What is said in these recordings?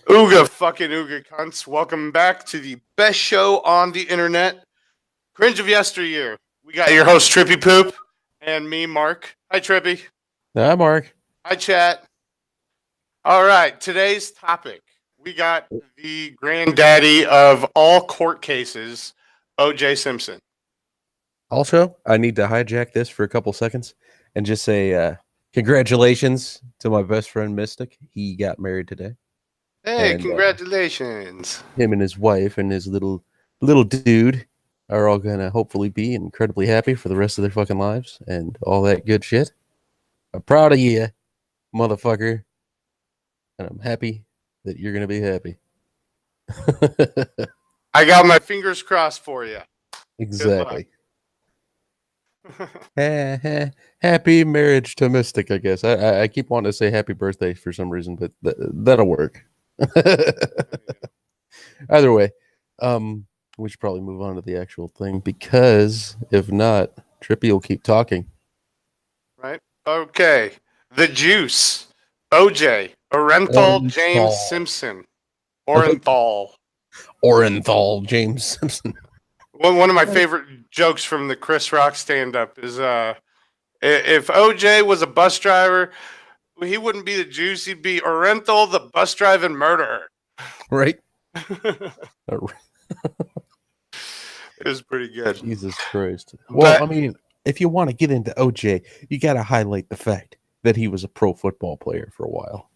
Ooga fucking ooga cunts. Welcome back to the best show on the internet, Cringe of Yesteryear. We got your host, Trippy Poop, and me, Mark. Hi, Trippy. Hi, Mark. Hi, chat. All right, today's topic. We got the granddaddy of all court cases, O.J. Simpson. Also, I need to hijack this for a couple seconds and just say congratulations to my best friend Mystic. He got married today. Hey, And congratulations. him and his wife and his little dude are all gonna hopefully be incredibly happy for the rest of their fucking lives and all that good shit. I'm proud of you, motherfucker, and I'm happy that you're gonna be happy. I got my fingers crossed for you. Exactly. Happy marriage to Mystic, I guess. I keep wanting to say happy birthday for some reason, but that'll work. Either way, we should probably move on to the actual thing because if not, Trippy will keep talking. Right? Okay. The Juice. OJ. Orenthal James Simpson. Orenthal. Orenthal James Simpson. One of my favorite jokes from the Chris Rock stand-up is if OJ was a bus driver, he wouldn't be the Juice, he'd be Orenthal, the bus driving murderer. Right? It was pretty good. Jesus Christ. Well, I mean, if you want to get into OJ, you got to highlight the fact that he was a pro football player for a while.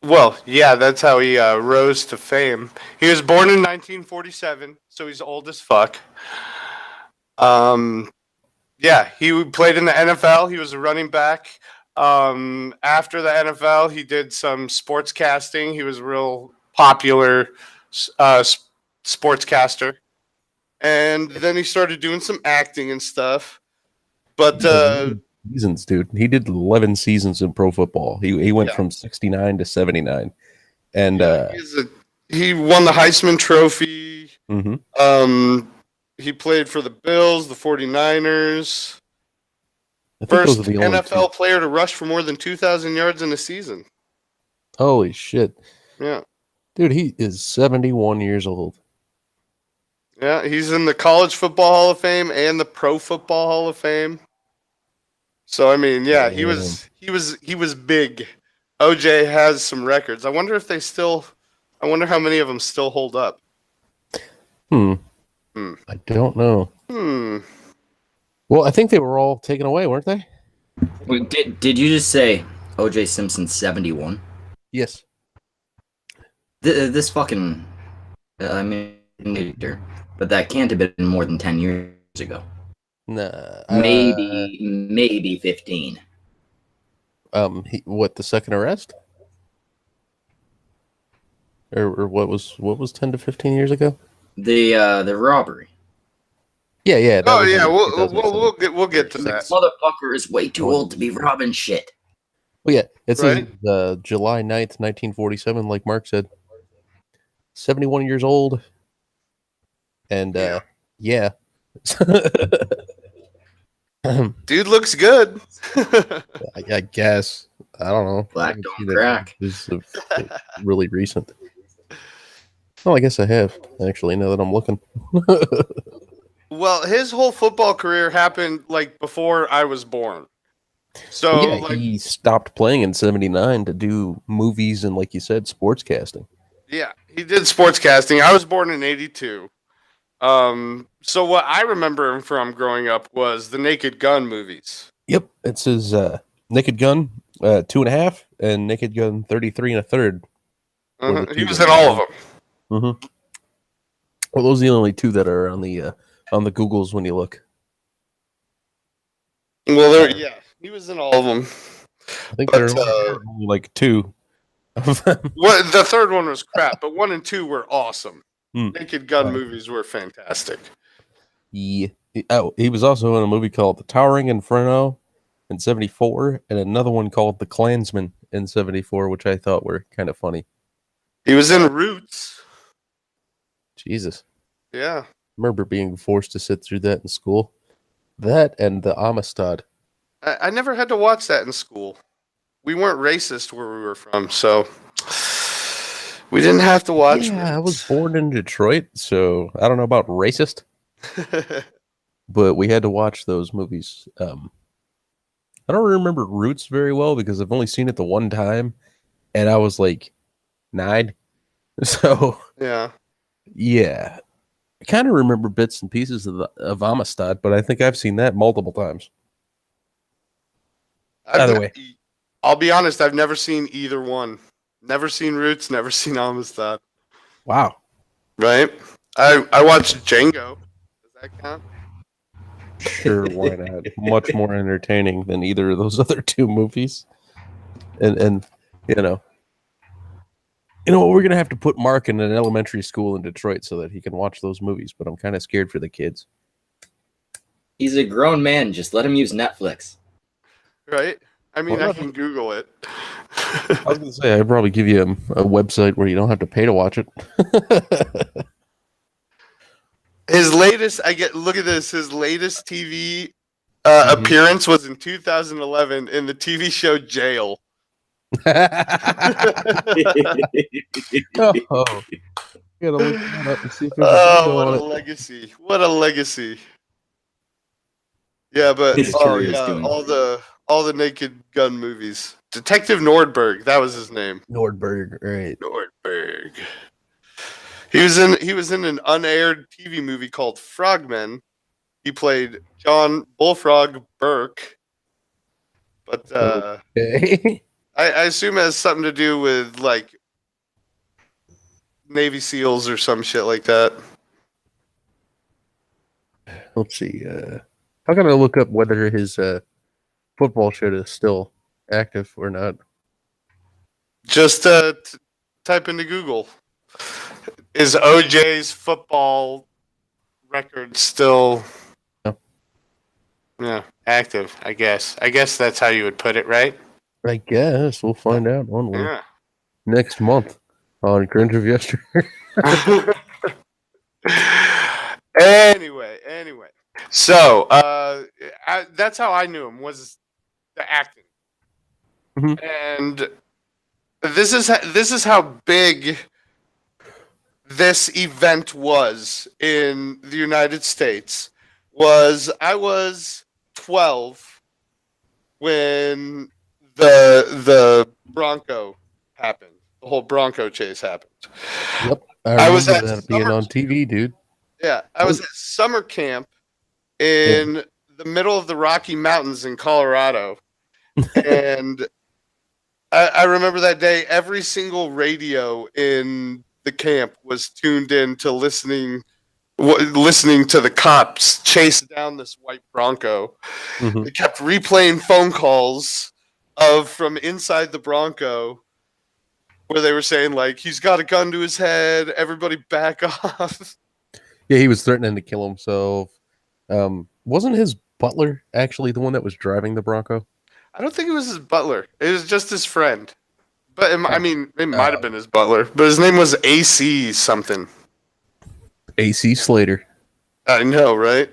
Well, yeah, that's how he rose to fame. He was born in 1947, so he's old as fuck. Yeah, he played in the NFL. He was a running back. After the NFL, he did some sportscasting. He was a real popular sportscaster. And then he started doing some acting and stuff. But seasons, dude. He did 11 seasons in pro football. He went from 69 to 79. And he won the Heisman Trophy. Mm-hmm. He played for the Bills, the 49ers. First NFL player to rush for more than 2,000 yards in a season. Holy shit. Yeah. Dude, he is 71 years old. Yeah, he's in the College Football Hall of Fame and the Pro Football Hall of Fame. So I mean, yeah, he was big. OJ has some records. I wonder if I wonder how many of them still hold up. I don't know. Well, I think they were all taken away, weren't they? Wait, did you just say O.J. Simpson 71? Yes. This fucking, I mean, but that can't have been more than 10 years ago. Nah. Maybe 15. What, the second arrest? Or what was 10 to 15 years ago? The robbery. Yeah. We'll get to that. Motherfucker is way too old to be robbing shit. Well, yeah, it says July 9th, 1947, like Mark said. 71 years old. And, yeah. Dude looks good. I guess. I don't know. Black don't crack. This is really recent. Well, I guess I have, actually, now that I'm looking. Well, his whole football career happened, like, before I was born. So, yeah, he stopped playing in 79 to do movies and, like you said, sportscasting. Yeah, he did sportscasting. I was born in 82. So what I remember him from growing up was the Naked Gun movies. Yep, it says Naked Gun 2.5 and Naked Gun 33 1/3. He was in all of them. Mm-hmm. Well, those are the only two that are on the Googles when you look. Well, he was in all of them. I think there are only like two of them. Well, the third one was crap, but 1 and 2 were awesome. Naked Gun movies were fantastic. Yeah. He was also in a movie called The Towering Inferno in 74 and another one called The Klansman in 74, which I thought were kind of funny. He was in Roots. Jesus. Yeah. I remember being forced to sit through that in school. That and the Amistad. I never had to watch that in school. We weren't racist where we were from, so We didn't have to watch. Yeah, I was born in Detroit, so I don't know about racist, but we had to watch those movies. I don't remember Roots very well because I've only seen it the one time, and I was like 9. So Yeah. yeah, I kind of remember bits and pieces of Amistad, but I think I've seen that multiple times. Either way, I'll be honest. I've never seen either one. Never seen Roots. Never seen Amistad. wow. Right. I watched Django. Does that count? Sure, why not? Much more entertaining than either of those other two movies. And you know what? We're gonna have to put Mark in an elementary school in Detroit so that he can watch those movies. But I'm kind of scared for the kids. He's a grown man. Just let him use Netflix. Right. I mean, Well, I can Google it. I was gonna say I'd probably give you a website where you don't have to pay to watch it. His latest, look at this. His latest TV appearance was in 2011 in the TV show Jail. Oh, gotta look that up and see if there's a Oh, video what on a it. legacy! What a legacy! Yeah, but His career is doing all the Naked Gun movies. Detective Nordberg, that was his name. Nordberg, right? Nordberg. He was in an unaired TV movie called Frogmen. He played John Bullfrog Burke. But Okay. I assume it has something to do with like Navy SEALs or some shit like that. Let's see. How can I look up whether his football shit is still active or not? Just type into Google. Is OJ's football record still active? I guess. I guess that's how you would put it, right? I guess we'll find out one Yeah. next month on Cringe of Yesteryear. Anyway. So, that's how I knew him, was the acting. Mhm. And this is how big this event was in the United States. I was 12 when the Bronco happened. The whole Bronco chase happened. Yep, I was remember at that being summer on TV, dude. Yeah, I was at summer camp in the middle of the Rocky Mountains in Colorado. And I remember that day, every single radio in the camp was tuned in to listening to the cops chase down this white Bronco. Mhm. They kept replaying phone calls from inside the Bronco where they were saying, like, he's got a gun to his head, everybody back off. Yeah, he was threatening to kill himself. Wasn't his butler actually the one that was driving the Bronco? I don't think it was his butler. It was just his friend. But it might have been his butler. But his name was AC something. AC Slater. I know, right?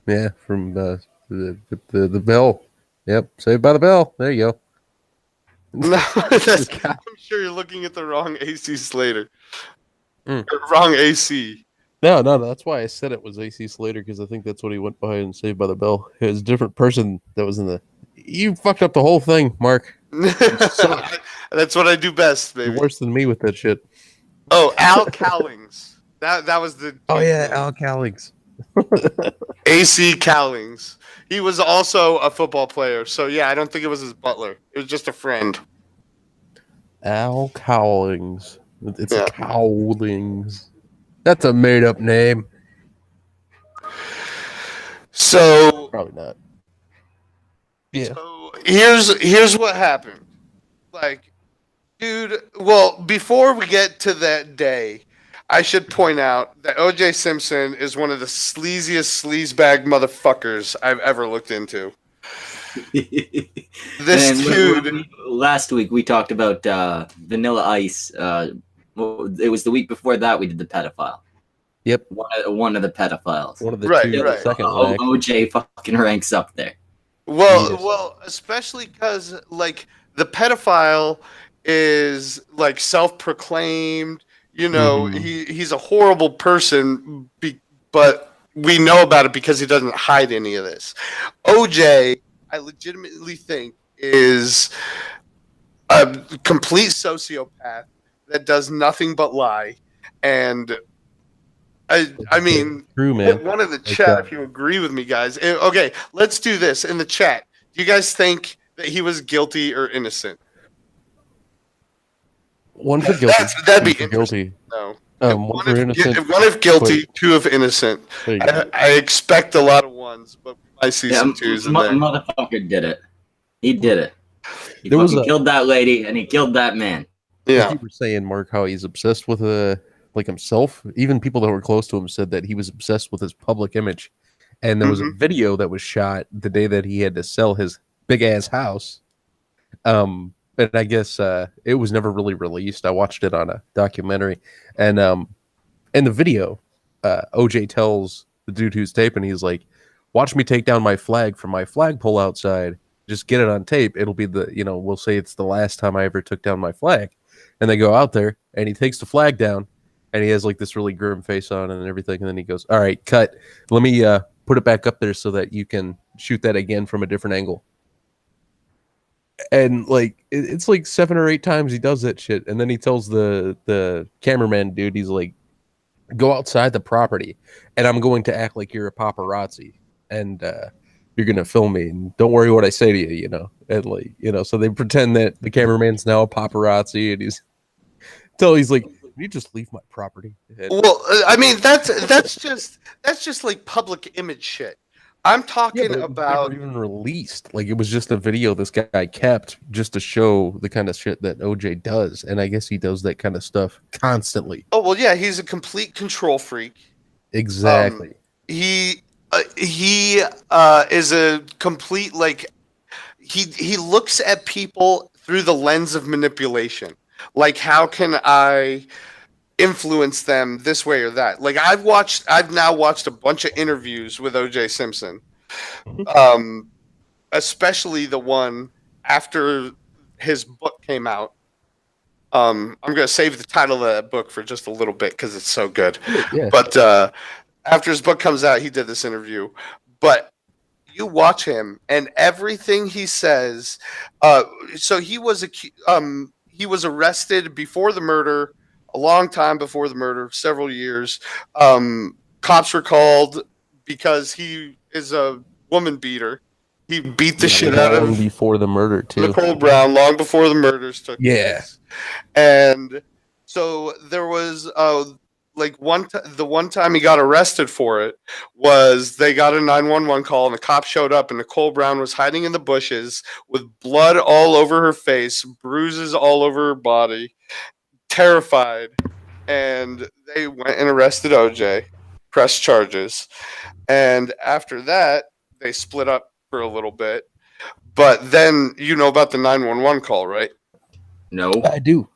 Yeah, from the Bell. Yep, Saved by the Bell. There you go. No, I'm sure you're looking at the wrong AC Slater. Or wrong AC. No, that's why I said it was AC Slater, because I think that's what he went by in Saved by the Bell. It was a different person that was in the... You fucked up the whole thing, Mark. That's what I do best, baby. You're worse than me with that shit. Oh, Al Cowlings. That was the... Oh, yeah, Al Cowlings. AC Cowlings. He was also a football player. So, yeah, I don't think it was his butler. It was just a friend. Al Cowlings. It's Cowlings. That's a made-up name. So... Probably not. Yeah. So here's what happened. Like, dude, well, before we get to that day, I should point out that OJ Simpson is one of the sleaziest sleazebag motherfuckers I've ever looked into. This dude. Last week we talked about Vanilla Ice. It was the week before that we did the pedophile. Yep. One of the pedophiles. One of the Right, two. right. The second one, actually. OJ fucking ranks up there. Well, especially because, like, the pedophile is like self-proclaimed. Mhm. He's a horrible person, but we know about it because he doesn't hide any of this. OJ, I legitimately think, is a complete sociopath that does nothing but lie. And I mean, True, hit man. one in the Like, chat if you agree with me, guys. Okay, let's do this in the chat. Do you guys think that he was guilty or innocent? one for guilty, That'd two be for interesting. guilty, No. one for innocent. One if But guilty, two if innocent. there you go. I expect a lot of ones, but we might see some twos in there. Motherfucker did it. He did it. He There was fucking a- killed that lady and he killed that man. As Yeah. you were saying, Mark, how he's obsessed with like himself. Even people that were close to him said that he was obsessed with his public image. And there was a video that was shot the day that he had to sell his big ass house. And I guess it was never really released. I watched it on a documentary, and in the video, OJ tells the dude who's taping, he's like, "Watch me take down my flag from my flagpole outside. Just get it on tape. It'll be we'll say it's the last time I ever took down my flag." And they go out there, and he takes the flag down, and he has like this really grim face on and everything. And then he goes, "All right, cut. Let me put it back up there so that you can shoot that again from a different angle." And like it's like 7 or 8 times he does that shit, and then he tells the cameraman dude, he's like, "Go outside the property, and I'm going to act like you're a paparazzi, and you're gonna film me, and don't worry what I say to you, And like, so they pretend that the cameraman's now a paparazzi, and he's like, "Can you just leave my property?" And, Well, I mean that's just like public image shit. I'm yeah, talking but it was about never even released. Like, it was just a video this guy kept just to show the kind of shit that OJ does, and I guess he does that kind of stuff constantly. Oh well, yeah, he's a complete control freak. Exactly. He is a complete like he looks at people through the lens of manipulation. Like, how can I influence them this way or that? Like, I've now watched a bunch of interviews with OJ Simpson. Especially the one after his book came out. I'm gonna save the title of that book for just a little bit because it's so good. Yeah. But after his book comes out, he did this interview. But you watch him and everything he says. So he was arrested before the murder, a long time before the murder, several years. Cops were called because he is a woman beater. He beat the shit out long of before the murder too. Nicole Brown long before the murders took Yeah. place. And so there was like the one time he got arrested for it was they got a 911 call and the cop showed up and Nicole Brown was hiding in the bushes with blood all over her face, bruises all over her body, terrified. And they went and arrested OJ, pressed charges. And after that, they split up for a little bit. But then you know about the 911 call, right? No. I do.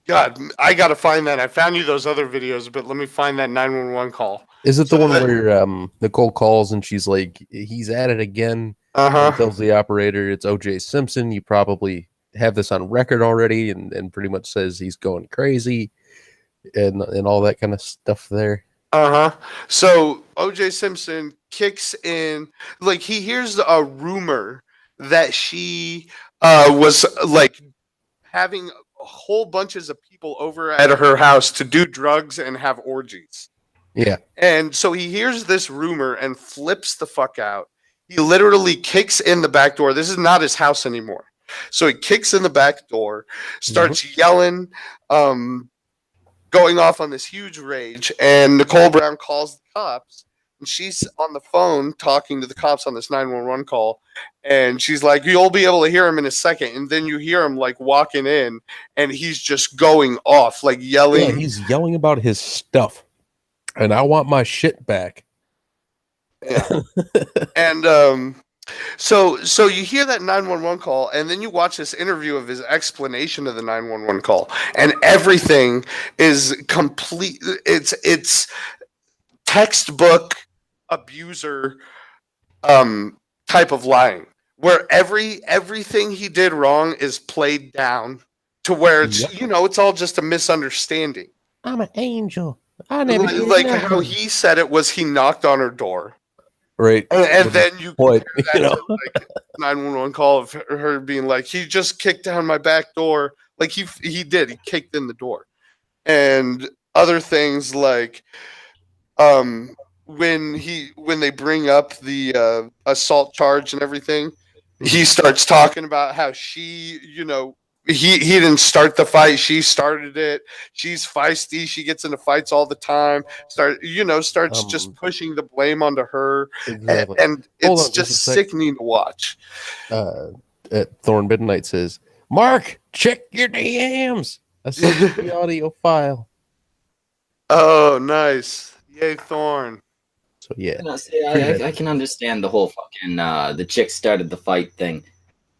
God, I gotta find that. I found you those other videos, but let me find that 911 call. Is it the one where Nicole calls and she's like, "He's at it again," and tells the operator it's OJ Simpson. You probably have this on record already, and pretty much says he's going crazy and all that kind of stuff there. So OJ Simpson kicks in, like he hears a rumor that she was like having whole bunches of people over at her house to do drugs and have orgies. Yeah. And so he hears this rumor and flips the fuck out. He literally kicks in the back door. This is not his house anymore. So he kicks in the back door, starts yelling, going off on this huge rage. And Nicole Brown calls the cops. And she's on the phone talking to the cops on this 911 call. And she's like, "You'll be able to hear him in a second." And then you hear him like walking in and he's just going off, like yelling. Yeah, he's yelling about his stuff. And I want my shit back. Yeah. And so you hear that 911 call, and then you watch this interview of his explanation of the 911 call, and everything is complete. It's textbook abuser type of lying, where everything he did wrong is played down to where it's it's all just a misunderstanding. I'm an angel. I never did Like nothing. how he said it was he knocked on her door. Right. And then you What? compare that to like 911 call of her being like, he just kicked down my back door. Like he kicked in the door. And other things like when they bring up the assault charge and everything, he starts talking about how she, he didn't start the fight, she started it. She's feisty, she gets into fights all the time. Starts just pushing the blame onto her. Exactly. And it's just sickening to watch. Thorn Midnight says, Mark, check your DMs. I sent the audio file. Oh, nice. Yay, Thorn. So yeah, I can understand the whole fucking the chick started the fight thing.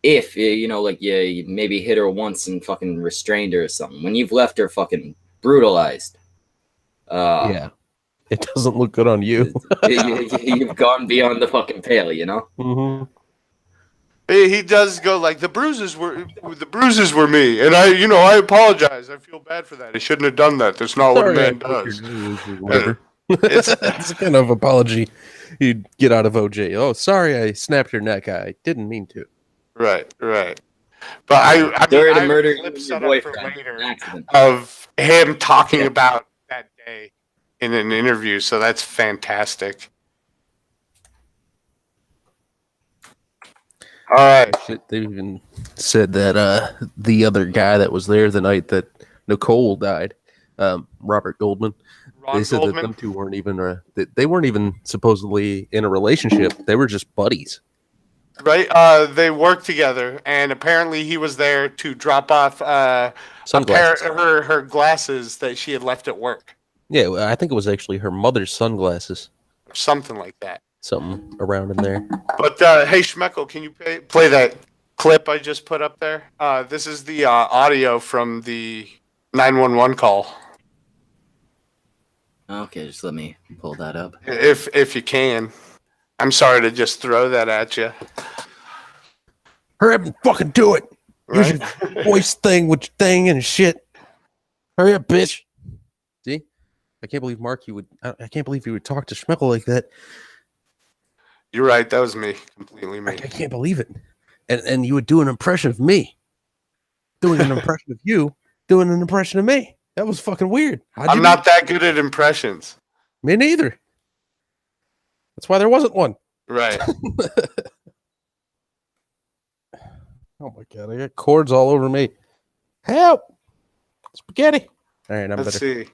If you maybe hit her once and fucking restrained her or something. When you've left her fucking brutalized, yeah, it doesn't look good on you. You've gone beyond the fucking pale, you know. Mm-hmm. He does go like the bruises were me, and I apologize. I feel bad for that. I shouldn't have done that. That's not what a man does. It's the kind of apology you'd get out of OJ. Oh, sorry, I snapped your neck. I didn't mean to. Right. But I murder clip your set up for boyfriend later of him talking about that day in an interview. So that's fantastic. All right. They even said that the other guy that was there the night that Nicole died, Robert Goldman. They said that them two weren't even they weren't even supposedly in a relationship. They were just buddies. Right. They worked together, and apparently he was there to drop off her glasses that she had left at work. Yeah, I think it was actually her mother's sunglasses. Something like that. Something around in there. But hey, Schmeckel, can you play that clip I just put up there? This is the audio from the 911 call. Okay, just let me pull that up. If you can. I'm sorry to just throw that at you. Hurry up and fucking do it. Right? Use your voice thing with your thing and shit. Hurry up, bitch. See? I can't believe Mark, I can't believe you would talk to Schmeckel like that. You're right. That was me. Completely me. I can't believe it. And you would do an impression of me. Doing an impression of you. Doing an impression of me. That was fucking weird. I'm not that good at impressions. Me neither. That's why there wasn't one. Right. Oh my god, I got cords all over me. Help! Spaghetti. All right, Let's see.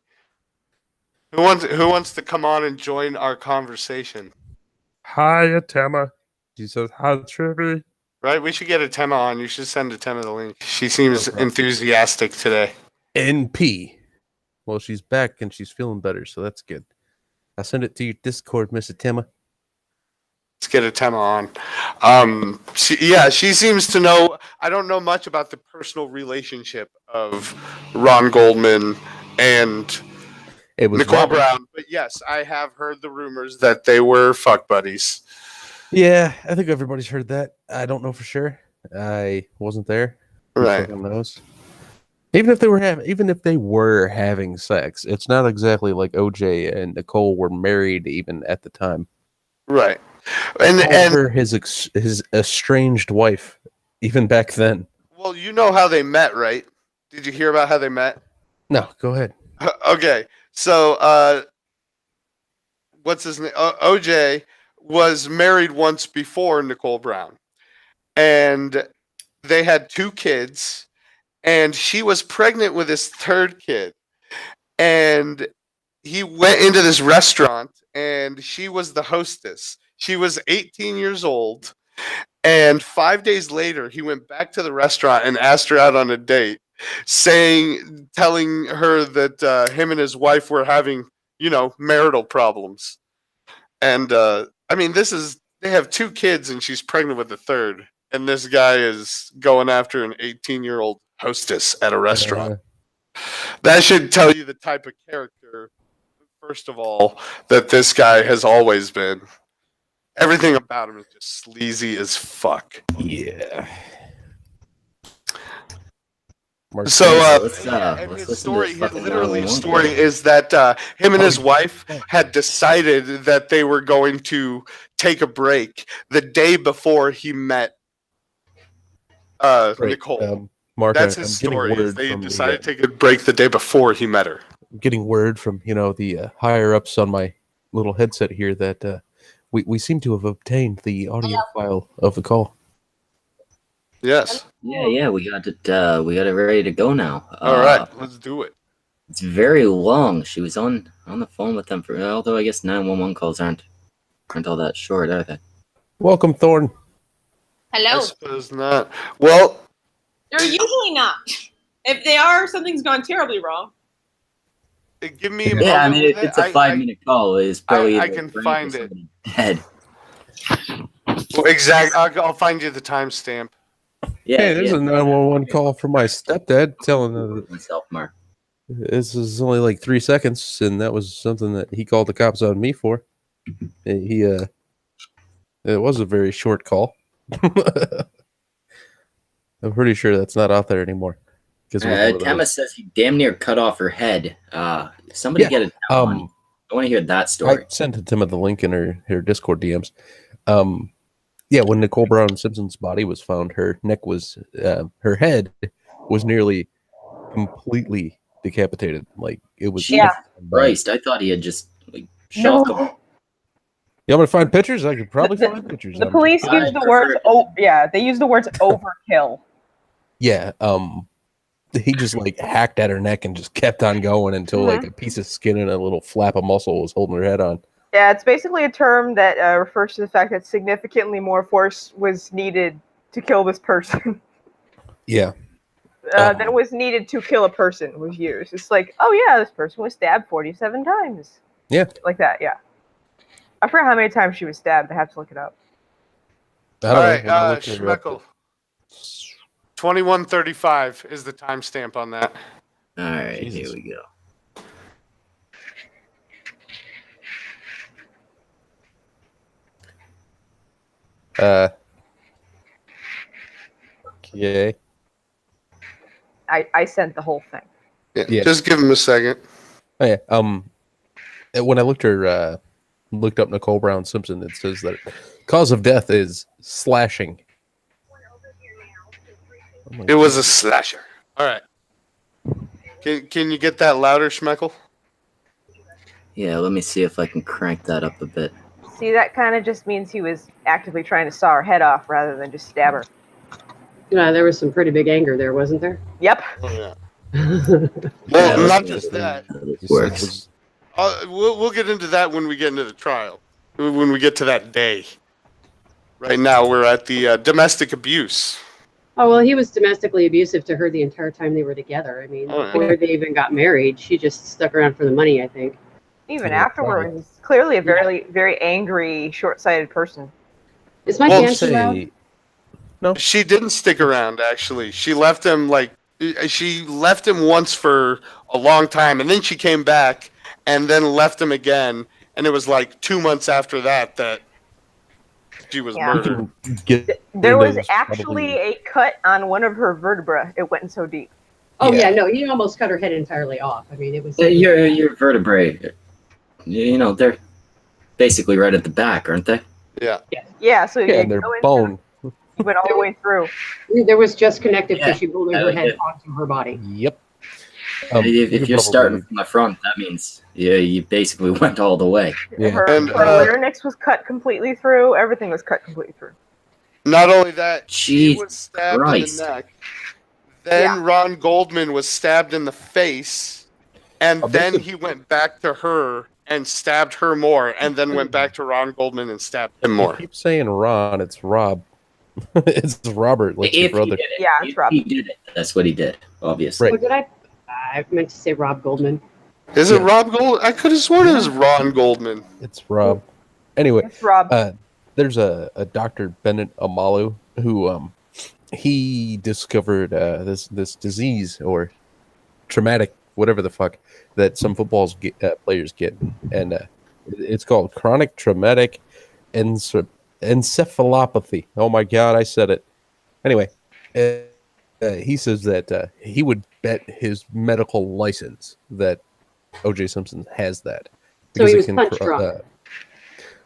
Who wants to come on and join our conversation? Hi, Atema. She says, hi, Trippy. Right, we should get Atema on. You should send Atema the link. She seems enthusiastic today. NP. Well, she's back and she's feeling better, so that's good. I'll send it to your Discord, Miss Atema. Let's get Atema on. She seems to know. I don't know much about the personal relationship of Ron Goldman and Nicole Brown, but yes, I have heard the rumors that they were fuck buddies. Yeah, I think everybody's heard that. I don't know for sure. I wasn't there. Right. Knows. Even if they were having sex, it's not exactly like OJ and Nicole were married even at the time. Right. And her his estranged wife, even back then. Well, you know how they met, right? Did you hear about how they met? No, go ahead. Okay, so what's his name? OJ was married once before Nicole Brown, and they had 2 kids, and she was pregnant with his 3rd kid, and he went into this restaurant, and she was the hostess. She was 18 years old, and 5 days later, he went back to the restaurant and asked her out on a date, telling her that him and his wife were having, marital problems. And they have 2 kids, and she's pregnant with the 3rd, and this guy is going after an 18-year-old hostess at a restaurant. That should tell you the type of character, first of all, that this guy has always been. Everything about him is just sleazy as fuck. Yeah. So, let's and let's his listen story, to his this fucking literally 911 story call. is that him and his wife had decided that they were going to take a break the day before he met Nicole. Mark, That's I'm his getting story. Is word they from decided to take a break the day before he met her. getting word from the higher ups on my little headset here that we seem to have obtained the audio file of the call. Yes. Yeah, we got it ready to go now. All right, let's do it. It's very long. She was on the phone with them for, although I guess 911 calls aren't all that short, are they? Welcome, Thorn. I Hello. suppose not. Well, They're usually not. If they are, something's gone terribly wrong. give me a Yeah, I moment mean, with it's it. a 5-minute call. It's probably I either can Frank find or it. somebody dead. Well, exactly. I'll find you the timestamp. Yeah, Hey, there's a 911 call from my stepdad telling myself, Mark. this is only like 3 seconds, and that was something that he called the cops on me for. It was a very short call. I'm pretty sure that's not out there anymore. Tama says he damn near cut off her head. Somebody get it down on you. I want to hear that story. I sent it to him at the link in her Discord DMs. Yeah, when Nicole Brown Simpson's body was found, her neck was, her head was nearly completely decapitated. Like it was. Jesus Christ! I thought he had just shot them. You want me to find pictures? I could probably find pictures. The police use the words. They use the words overkill. Yeah. He just like hacked at her neck and just kept on going until like a piece of skin and a little flap of muscle was holding her head on. Yeah, it's basically a term that refers to the fact that significantly more force was needed to kill this person. Yeah. Than was needed to kill a person was used. It's like, oh yeah, this person was stabbed 47 times. Yeah. Like that, yeah. I forgot how many times she was stabbed. I have to look it up. All right, Schmeckel. 21:35 is the timestamp on that. All right, here we go. Okay. I sent the whole thing. Yeah. Just give him a second. Oh, yeah. When I looked up Nicole Brown Simpson, it says that cause of death is slashing. It was a slasher. All right. Can you get that louder, Schmeckel? Yeah, let me see if I can crank that up a bit. See, that kind of just means he was actively trying to saw her head off rather than just stab her. Yeah, there was some pretty big anger there, wasn't there? Yep. Oh, yeah. Well, not just that. Works. We'll get into that when we get into the trial. When we get to that day. Right now, we're at the domestic abuse. Oh, well, he was domestically abusive to her the entire time they were together. I mean, before they even got married, she just stuck around for the money, I think. Even afterwards, he's clearly a very, very angry, short-sighted person. Is my fan too loud? No. She didn't stick around, actually. She left him, once for a long time, and then she came back and then left him again, and it was like 2 months after that she was murdered. There was actually a cut on one of her vertebrae. It went so deep. Oh, yeah, no, he almost cut her head entirely off. I mean, it was... Your vertebrae, they're basically right at the back, aren't they? Yeah. Yeah, so and their bone. You went all the way through. There was just connective tissue holding her head onto her body. Yep. If you're starting from the front, that means you basically went all the way. Yeah. Her larynx was cut completely through. Everything was cut completely through. Not only that, she Jesus was stabbed Christ. in the neck. Then Ron Goldman was stabbed in the face, and then he went back to her and stabbed her more, and then went back to Ron Goldman and stabbed him more. I keep saying Ron, it's Rob. It's Robert, like your brother. It's Rob. He did it. That's what he did, obviously. Right. Oh, I meant to say Rob Goldman. Is it Rob Goldman? I could have sworn it was Ron Goldman. It's Rob. Anyway, it's Rob. There's a Dr. Bennett Amalu who he discovered this disease or traumatic whatever the fuck that some players get, and it's called chronic traumatic encephalopathy. Oh my god, I said it. Anyway, he says that he would bet his medical license that O.J. Simpson has that. So he was it punch drunk.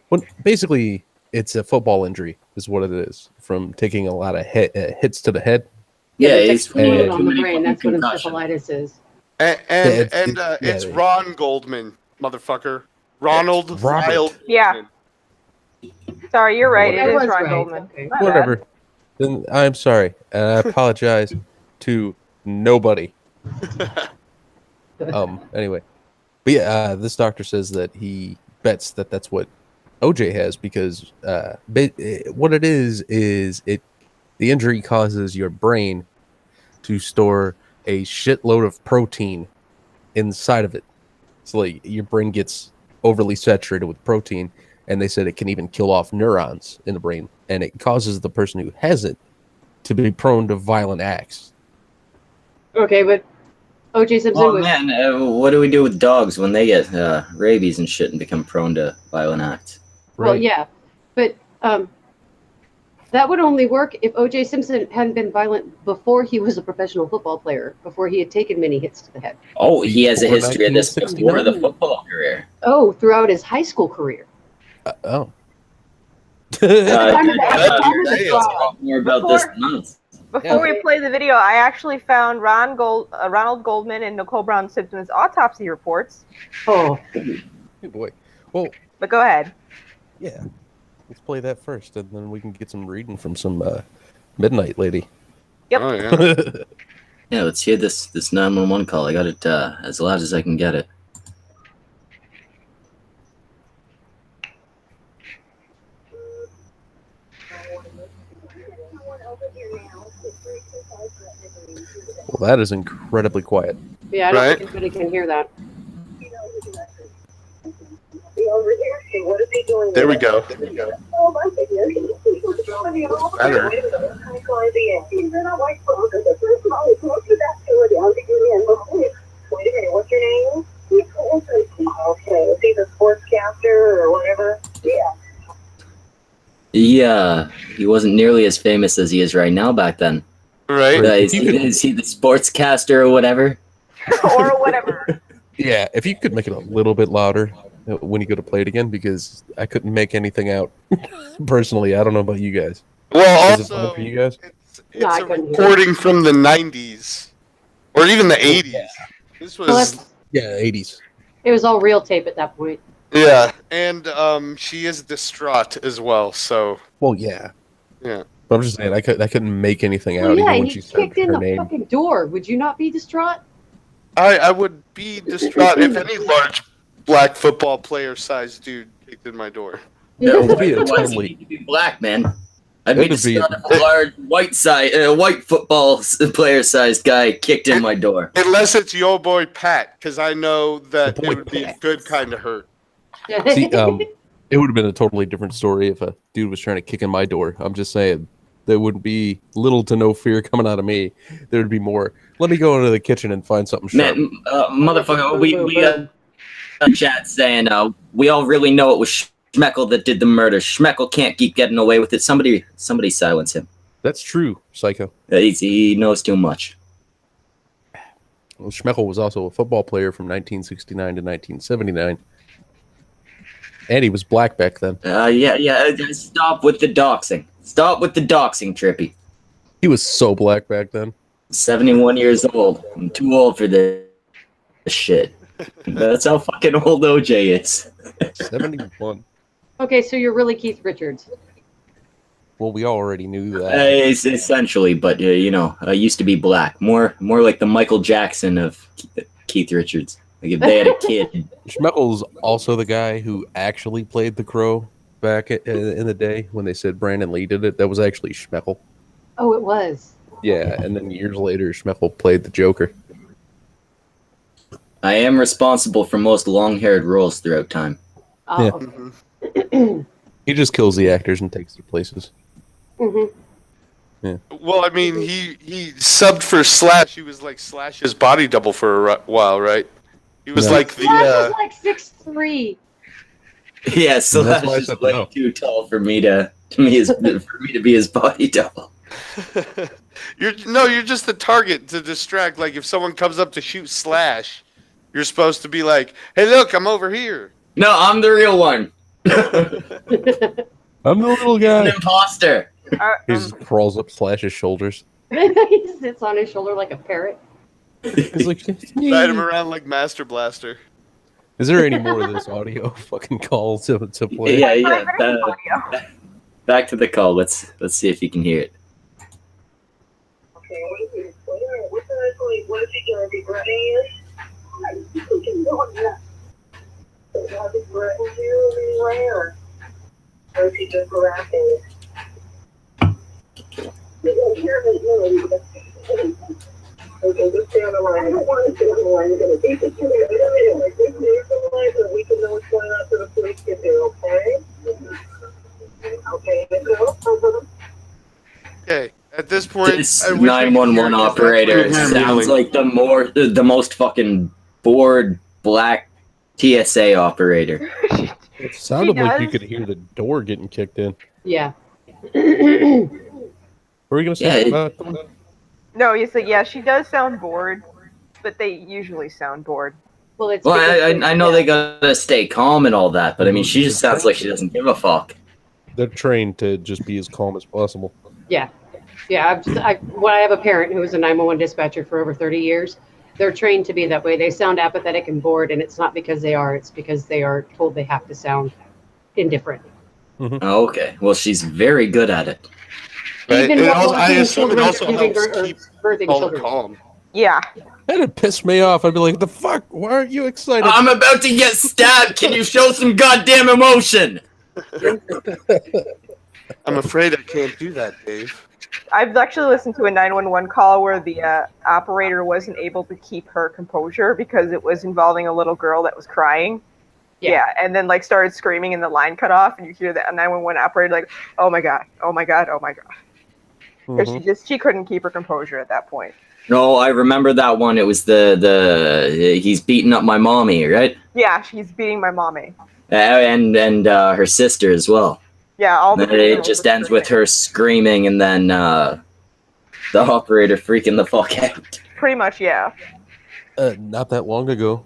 Well, basically, it's a football injury, is what it is, from taking a lot of hits to the head. Yeah, it's he's fluid on too the many brain. That's what concussion. encephalitis is. It's Ron Goldman, motherfucker. Ronald Robert. Wild. Yeah. Sorry, you're right. That It was is Ron right. Goldman. Okay. My bad. Whatever. Then I'm sorry. And I apologize to nobody. Anyway. But yeah, this doctor says that he bets that that's what OJ has because what it is the injury causes your brain to store a shitload of protein inside of it. So like your brain gets overly saturated with protein, and they said it can even kill off neurons in the brain, and it causes the person who has it to be prone to violent acts. Okay, but O.J. Simpson Oh was. man, what do we do with dogs when they get rabies and shit and become prone to violent acts? Right? Well, yeah, but that would only work if O.J. Simpson hadn't been violent before he was a professional football player, before he had taken many hits to the head. Oh, he has a Before history of this before the 1969? football career. Oh, throughout his high school career. Oh. Talk more about this than us. Before we play the video, I actually found Ronald Goldman and Nicole Brown Simpson's autopsy reports. Oh, Hey boy. Well, But go ahead. yeah. Let's play that first, and then we can get some reading from some midnight lady. Yep. Oh, yeah. Yeah, let's hear this 911 call. I got it as loud as I can get it. Well, that is incredibly quiet. yeah, I don't Right. think anybody can hear that. There we go. Better. What's your name? Okay, is he the sportscaster or whatever? Yeah. He wasn't nearly as famous as he is right now back then. Right? Is he the sportscaster or whatever? Or whatever. Yeah, if you could make it a little bit louder when you go to play it again, because I couldn't make anything out. Personally, I don't know about you guys. Well, Is it fun also, for you guys? it's No, I a couldn't hear recording from the 90s. Or even the 80s. This Well, was... that's- Yeah, 80s. It was all real tape at that point. Yeah, and she is distraught as well, so... Well, yeah. Yeah. But I'm just saying, I couldn't make anything out Well, yeah, even when he she said kicked in her the name. fucking door. Would you not be distraught? I would be distraught if any large black football player-sized dude kicked in my door. Yeah, it would be a Otherwise, totally... he need to be black, man. I'd It be would be- distraught if a large white football player-sized guy kicked in my door. Unless it's your boy Pat, because I know that Your boy it would be a Pat. good kind of hurt. See, it would have been a totally different story if a dude was trying to kick in my door. I'm just saying, there would be little to no fear coming out of me. There would be more. Let me go into the kitchen and find something sharp. Man, motherfucker, we got a chat saying we all really know it was Schmeckel that did the murder. Schmeckel can't keep getting away with it. Somebody silence him. That's true, Psycho. He knows too much. Well, Schmeckel was also a football player from 1969 to 1979. And he was black back then. Yeah. Stop with the doxing. Stop with the doxing, Trippy. He was so black back then. 71 years old. I'm too old for this shit. That's how fucking old OJ is. 71. Okay, so you're really Keith Richards. Well, we already knew that. It's essentially, but I used to be black. More like the Michael Jackson of Keith Richards. Like if they had a kid. Schmeckel's also the guy who actually played the Crow back in the day when they said Brandon Lee did it. That was actually Schmeckel. Oh, it was. Yeah, and then years later, Schmeckel played the Joker. I am responsible for most long-haired roles throughout time. Oh, Yeah. Mm-hmm. He just kills the actors and takes their places. Mm-hmm. Well, I mean, he subbed for Slash. He was like Slash's body double for a while, right? He was Yeah. like the... Flash is like 6'3". Yeah, so That's that's why I just said way no. too tall for me to be his body double. You're just the target to distract. Like if someone comes up to shoot Slash, you're supposed to be like, "Hey, look, I'm over here." No, I'm the real one. I'm the little An guy. imposter. He just crawls up Slash's shoulders. He sits on his shoulder like a parrot. He's like, Ride him around like Master Blaster. is there any more of this audio fucking call to play? Yeah. Back to the call. Let's see if you can hear it. Okay, what is he gonna be grabbing you? Is he grabbing you anyway, or is he just grabbing you? Okay, just stay on the line. I don't want to stay on the line. You're gonna beat the two. Just stay on the line so we can know what's going on so the police get there, okay? Okay, let's go. Okay, at this point, This I wish I could 911 hear it, 'cause operator that's what I'm sounds feeling. like the most fucking bored black TSA operator. It sounded like you does. could hear the door getting kicked in. Yeah. What were you gonna say Yeah, about? No, you say yeah. She does sound bored, but they usually sound bored. Well, it's Well, because I know they gotta stay calm and all that, but I mean, she just sounds like she doesn't give a fuck. They're trained to just be as calm as possible. Yeah. When I have a parent who was a 911 dispatcher for over 30 years, they're trained to be that way. They sound apathetic and bored, and it's not because they are. It's because they are told they have to sound indifferent. Oh, okay, well, she's very good at it. Right? Even It while also- I birthing assume it children, also giving helps birth- or keep birthing Call it children. calm. Yeah. That'd piss me off. I'd be like, the fuck? Why aren't you excited? I'm about to get stabbed. Can you show some goddamn emotion? I'm afraid I can't do that, Dave. I've actually listened to a 911 call where the operator wasn't able to keep her composure because it was involving a little girl that was crying. Yeah, and then like started screaming and the line cut off, and you hear the 911 operator like, "Oh my god, oh my god, oh my god," because she couldn't keep her composure at that point. No, I remember that one. It was the he's beating up my mommy, right? Yeah, she's beating my mommy. And her sister as well. Yeah, all the. And it just ends with her screaming, and then the operator freaking the fuck out. Pretty much, yeah. Not that long ago,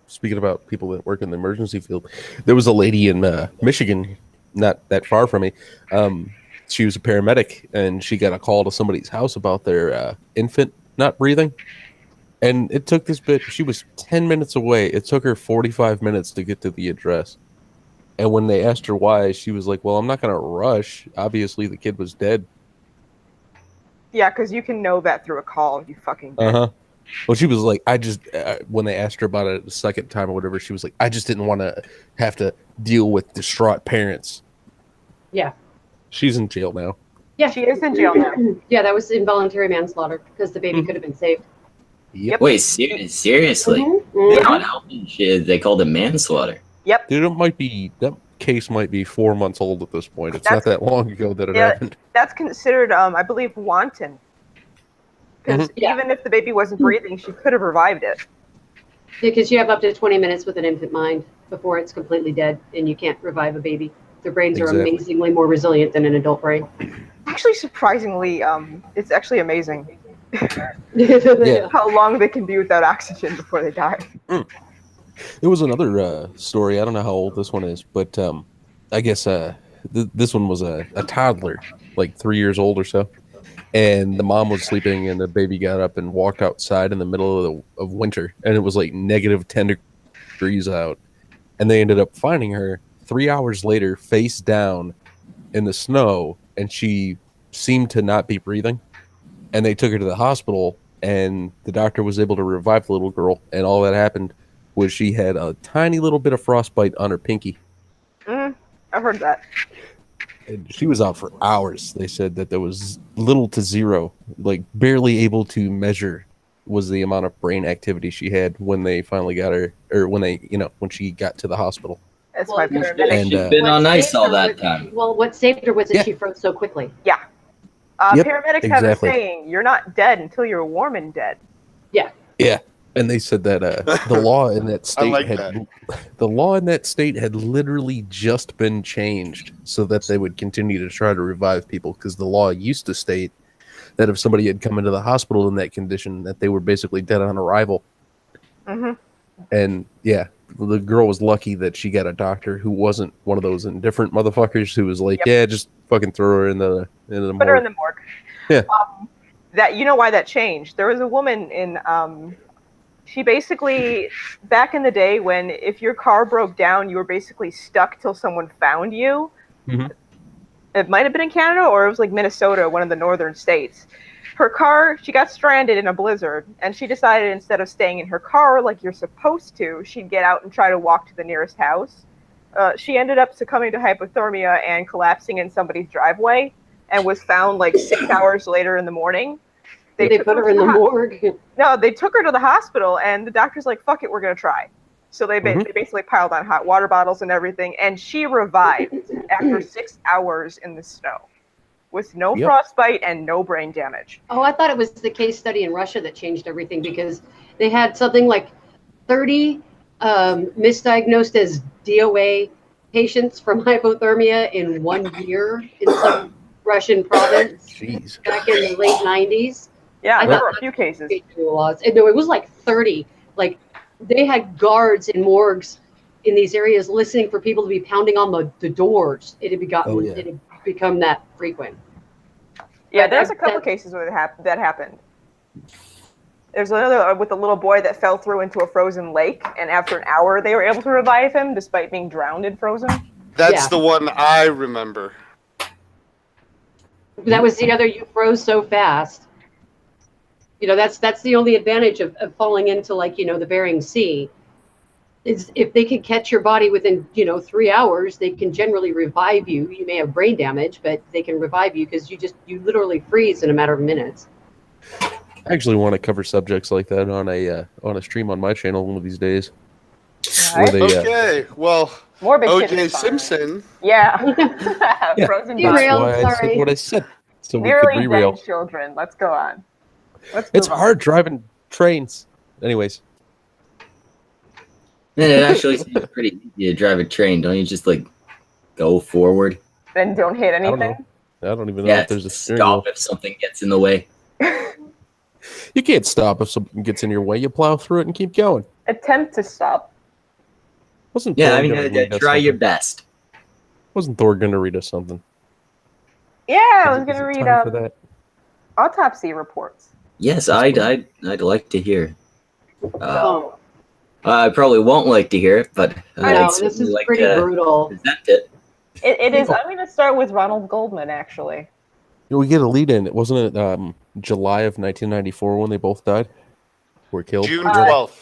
speaking about people that work in the emergency field, there was a lady in Michigan, not that far from me. She was a paramedic, and she got a call to somebody's house about their infant not breathing. And it took this bitch, she was 10 minutes away. It took her 45 minutes to get to the address. And when they asked her why, she was like, well, I'm not going to rush. Obviously, the kid was dead. Yeah, because you can know that through a call. You fucking. Uh-huh. Well, she was like, I just, when they asked her about it the second time or whatever, she was like, I just didn't want to have to deal with distraught parents. Yeah. She's in jail now. Yeah. She is in jail now. Yeah, that was involuntary manslaughter because the baby could have been saved. Yep. Wait, seriously? Mhm. Not helping shit. They called it manslaughter. Yep. Dude, that case might be 4 months old at this point. It's not that long ago that it happened. That's considered, I believe, wanton. Because even if the baby wasn't breathing, she could have revived it. Because you have up to 20 minutes with an infant mind before it's completely dead, and you can't revive a baby. Their brains are Exactly. amazingly more resilient than an adult brain. Actually, surprisingly, it's actually amazing Yeah. how long they can be without oxygen before they die. There was another story. I don't know how old this one is, but I guess this one was a toddler, like 3 years old or so. And the mom was sleeping, and the baby got up and walked outside in the middle of winter, and it was like negative 10 degrees out. And they ended up finding her 3 hours later, face down in the snow, and she seemed to not be breathing. And they took her to the hospital, and the doctor was able to revive the little girl. And all that happened was she had a tiny little bit of frostbite on her pinky. I've heard that. And she was out for hours. They said that there was little to zero, like barely able to measure was the amount of brain activity she had when they finally got her, or when they, when she got to the hospital. That's Well, why and, paramedics. She's been on ice all that time. Well, what saved her was that Yeah. she froze so quickly. Yeah. Yep, Paramedics have a exactly. saying, "You're not dead until you're warm and dead." Yeah, and they said that the law in that state like the law in that state had literally just been changed so that they would continue to try to revive people, because the law used to state that if somebody had come into the hospital in that condition, that they were basically dead on arrival. Mm-hmm. And yeah, the girl was lucky that she got a doctor who wasn't one of those indifferent motherfuckers who was like, yeah, just fucking throw her in the morgue. Put her in the morgue. Yeah. That, you know why that changed? There was a woman in she basically, back in the day when if your car broke down, you were basically stuck till someone found you. Mm-hmm. It might have been in Canada or it was like Minnesota, one of the northern states. Her car, she got stranded in a blizzard, and she decided instead of staying in her car like you're supposed to, she'd get out and try to walk to the nearest house. She ended up succumbing to hypothermia and collapsing in somebody's driveway and was found like 6 hours later in the morning. They put her in the morgue? No, they took her to the hospital, and the doctor's like, fuck it, we're going to try. So they basically piled on hot water bottles and everything, and she revived after 6 hours in the snow with no frostbite and no brain damage. Oh, I thought it was the case study in Russia that changed everything because they had something like 30 misdiagnosed as DOA patients from hypothermia in 1 year in some Russian province. Jeez. Back in the late 90s. Yeah, there were a few cases. No, it was like 30. Like, they had guards in morgues in these areas listening for people to be pounding on the doors. It had become that frequent. Yeah, there's a couple cases where that happened. There's another with a little boy that fell through into a frozen lake, and after an hour they were able to revive him despite being drowned and frozen. That's the one I remember. That was the other, you froze so fast. You know, that's the only advantage of falling into, like, you know, the Bering Sea. Is if they can catch your body within, 3 hours, they can generally revive you. You may have brain damage, but they can revive you because you literally freeze in a matter of minutes. I actually want to cover subjects like that on a stream on my channel one of these days. Right. Okay, well, Morbid O.J. Simpson. Yeah. Yeah. Frozen Derailed, That's why I said what I said. So we could nearly derail. dead children. Let's go on. It's hard driving trains. Anyways. Man, it actually seems pretty easy to drive a train. Don't you just, like, go forward? Then don't hit anything? I don't even know if there's a steering wheel. Stop if something gets in the way. You can't stop if something gets in your way. You plow through it and keep going. Attempt to stop. Wasn't Yeah, Thor I mean, gonna read us try your something? best. Wasn't Thor going to read us something? Yeah, I was Is going to it read time for that? autopsy reports. Yes, I'd like to hear. I probably won't like to hear it, but I know, I'd this certainly is like pretty to brutal. present it. It is. I'm going to start with Ronald Goldman, actually. We get a lead in. Wasn't it July of 1994 when they both died? Were killed? June 12th.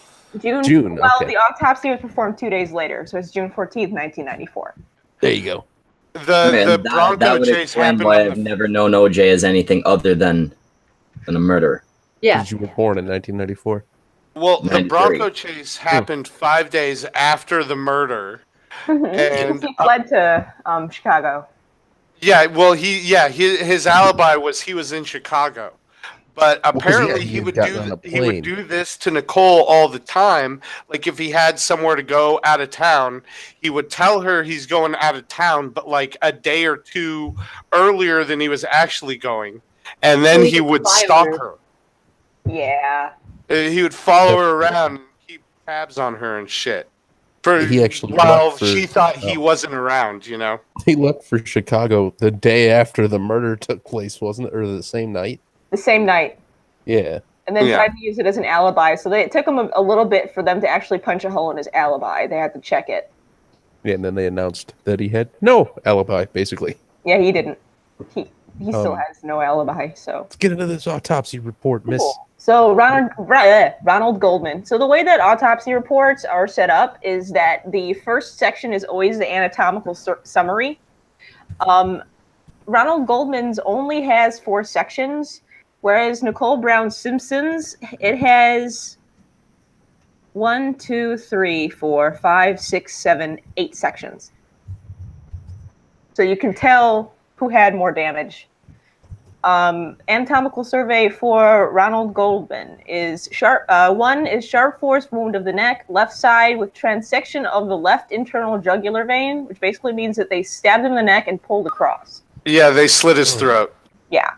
June, Well, okay. the autopsy was performed 2 days later, so it's June 14th, 1994. There you go. The Bronco that would chase explain happened why on I've never known OJ as anything other than a murderer. Yeah. Because you were born in 1994. Well, the 93. Bronco chase happened 5 days after the murder. And he fled to Chicago. yeah, well, his alibi was he was in Chicago. But apparently he would do this to Nicole all the time. Like if he had somewhere to go out of town, he would tell her he's going out of town, but like a day or two earlier than he was actually going. And then he would stalk her. Yeah. He would follow her around and keep tabs on her and shit. While she thought he wasn't around, you know. He left for Chicago the day after the murder took place, wasn't it? Or the same night? The same night. Yeah. And then tried to use it as an alibi. So it took him a little bit for them to actually punch a hole in his alibi. They had to check it. Yeah, and then they announced that he had no alibi, basically. Yeah, he didn't. He still has no alibi, so. Let's get into this autopsy report, miss. Cool. So Ronald Goldman. So the way that autopsy reports are set up is that the first section is always the anatomical summary. Ronald Goldman's only has 4 sections, whereas Nicole Brown Simpson's, it has 1, 2, 3, 4, 5, 6, 7, 8 sections. So you can tell who had more damage. Anatomical survey for Ronald Goldman is one is sharp force wound of the neck, left side with transection of the left internal jugular vein, which basically means that they stabbed him in the neck and pulled across. Yeah, they slit his throat. Yeah.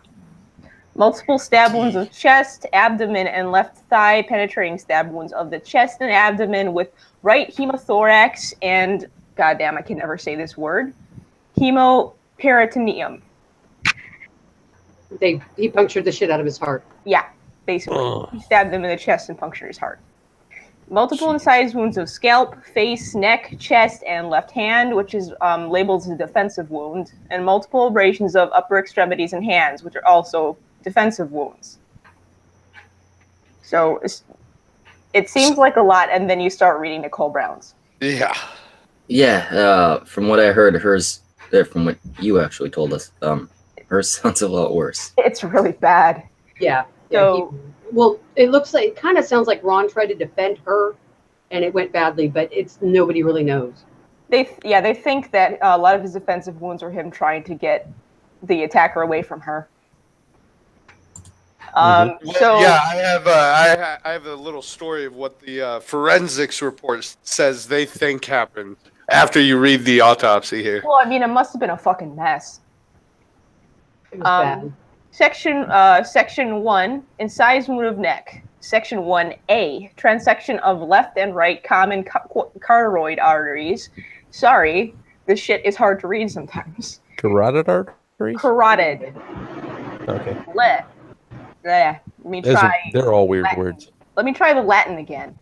Multiple stab wounds of chest, abdomen, and left thigh, penetrating stab wounds of the chest and abdomen with right hemothorax and, goddamn, I can never say this word, hemoperitoneum. He punctured the shit out of his heart. Yeah, basically. He stabbed him in the chest and punctured his heart. Multiple incised wounds of scalp, face, neck, chest, and left hand, which is labeled as a defensive wound, and multiple abrasions of upper extremities and hands, which are also defensive wounds. So it seems like a lot, and then you start reading Nicole Brown's. Yeah. Yeah, from what I heard, hers, from what you actually told us, hers sounds a lot worse. It's really bad. Yeah. So, it kind of sounds like Ron tried to defend her, and it went badly, but nobody really knows. They think that a lot of his defensive wounds are him trying to get the attacker away from her. I have a little story of what the forensics report says they think happened after you read the autopsy here. Well, I mean, it must have been a fucking mess. It was bad. Section 1, incised wound of neck. Section 1A, transection of left and right common carotid arteries. Sorry, this shit is hard to read sometimes. Carotid arteries? Carotid. Okay. Let me try. They're all weird Latin. words. Let me try the Latin again.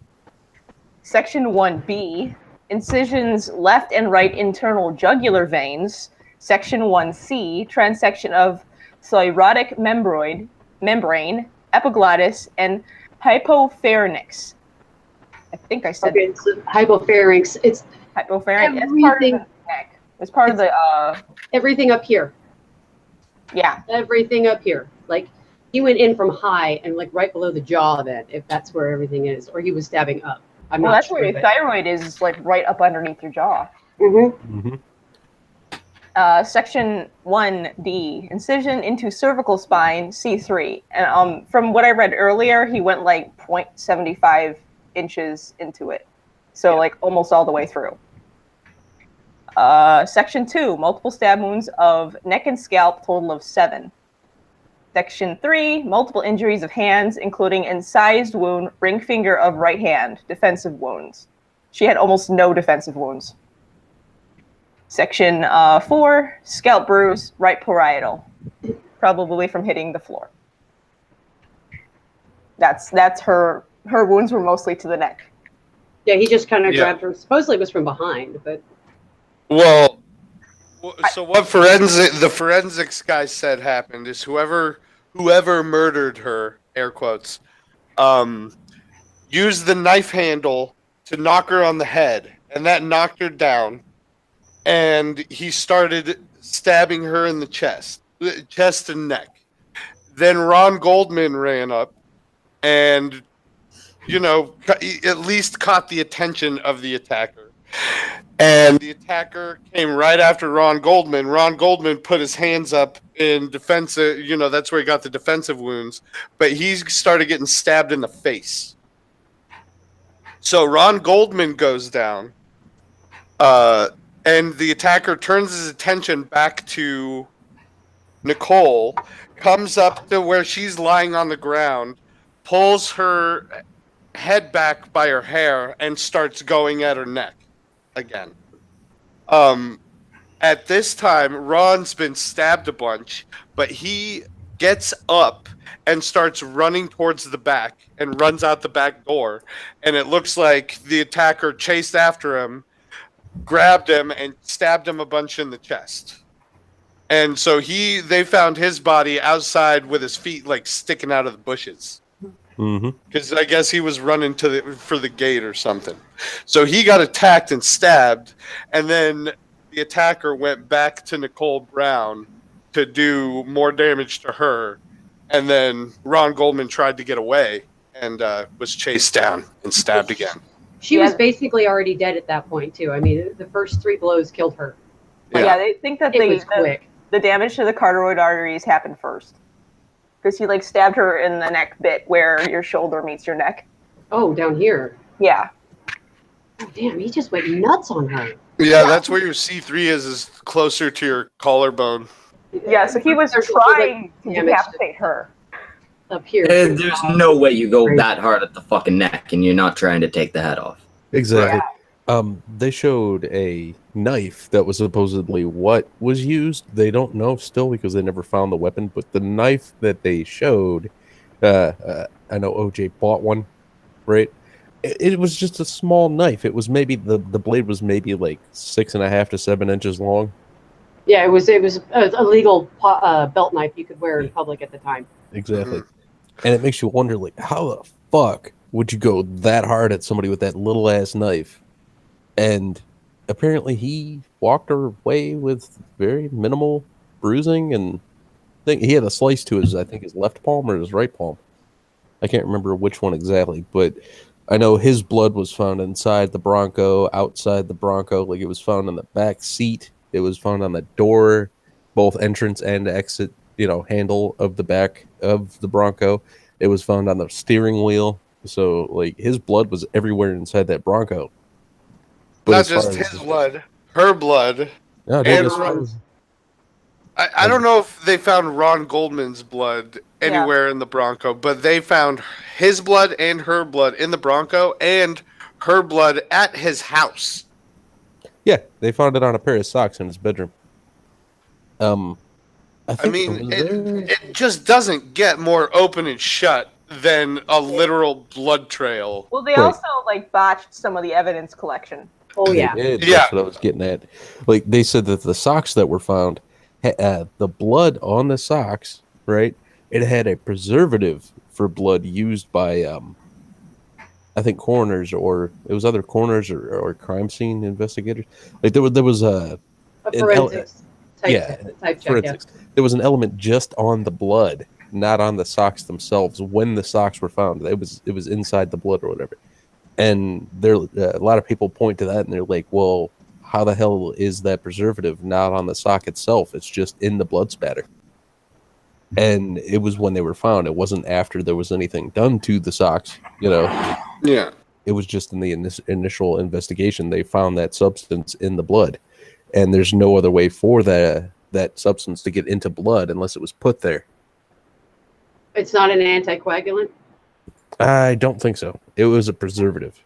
Section 1B, incisions left and right internal jugular veins. Section 1C, transection of sclerotic membrane, epiglottis, and hypopharynx. I think I said it's hypopharynx. It's hypopharynx. It's part of the neck. It's part of the everything up here. Yeah. Everything up here. Like he went in from high and like right below the jaw then, if that's where everything is, or he was stabbing up. Well, that's where your thyroid is, like right up underneath your jaw. Mm-hmm. Mm-hmm. Section 1D, incision into cervical spine, C3. And from what I read earlier, he went like 0.75 inches into it. So like almost all the way through. Section 2, multiple stab wounds of neck and scalp, total of 7. Section 3, multiple injuries of hands, including incised wound, ring finger of right hand, defensive wounds. She had almost no defensive wounds. Section 4, scalp bruise, right parietal, probably from hitting the floor. That's her wounds were mostly to the neck. Yeah, he just kind of grabbed her. Supposedly it was from behind, but. Well, so what the forensics guy said happened is whoever murdered her, air quotes, used the knife handle to knock her on the head, and that knocked her down. And he started stabbing her in the chest and neck. Then Ron Goldman ran up and, at least caught the attention of the attacker. And the attacker came right after Ron Goldman. Ron Goldman put his hands up in defensive, that's where he got the defensive wounds. But he started getting stabbed in the face. So Ron Goldman goes down. And the attacker turns his attention back to Nicole, comes up to where she's lying on the ground, pulls her head back by her hair, and starts going at her neck again. At this time, Ron's been stabbed a bunch, but he gets up and starts running towards the back and runs out the back door. And it looks like the attacker chased after him, grabbed him and stabbed him a bunch in the chest. And so they found his body outside with his feet like sticking out of the bushes. Because I guess he was running for the gate or something. So he got attacked and stabbed, and then the attacker went back to Nicole Brown to do more damage to her. And then Ron Goldman tried to get away and was chased down and stabbed again. She was basically already dead at that point, too. I mean, the first 3 blows killed her. Yeah, they think that it was quick. The damage to the carotid arteries happened first. Because he, stabbed her in the neck bit where your shoulder meets your neck. Oh, down here. Yeah. Oh, damn, he just went nuts on her. Yeah, that's where your C3 is closer to your collarbone. Yeah, so he was trying to decapitate her. up here. There's no way you go that hard at the fucking neck and you're not trying to take the head off. Exactly. They showed a knife that was supposedly what was used. They don't know still because they never found the weapon. But the knife that they showed, I know OJ bought one, right? It was just a small knife. It was maybe the blade was maybe like 6.5 to 7 inches long. Yeah, it was a legal belt knife you could wear in public at the time. Exactly. And it makes you wonder, like, how the fuck would you go that hard at somebody with that little ass knife? And apparently he walked away with very minimal bruising, and I think he had a slice to his left palm or his right palm. I can't remember which one exactly, but I know his blood was found inside the Bronco, outside the Bronco, like it was found on the back seat. It was found on the door, both entrance and exit, handle of the back of the Bronco. It was found on the steering wheel. So, like, his blood was everywhere inside that Bronco. But not just his blood, her blood. No, and I don't know if they found Ron Goldman's blood anywhere in the Bronco, but they found his blood and her blood in the Bronco and her blood at his house. Yeah, they found it on a pair of socks in his bedroom. It just doesn't get more open and shut than a literal blood trail. Well, they also botched some of the evidence collection. Oh yeah, that's what I was getting at. Like, they said that the socks that were found, the blood on the socks, right? It had a preservative for blood used by, I think, coroners, or it was other coroners or crime scene investigators. Like there was a forensics type forensics. Yeah. There was an element just on the blood, not on the socks themselves. When the socks were found, it was inside the blood or whatever. And a lot of people point to that, and they're like, "Well, how the hell is that preservative not on the sock itself? It's just in the blood spatter." And it was when they were found. It wasn't after there was anything done to the socks, Yeah. It was just in the initial investigation they found that substance in the blood, and there's no other way for that substance to get into blood unless it was put there. It's not an anticoagulant? I don't think so. It was a preservative,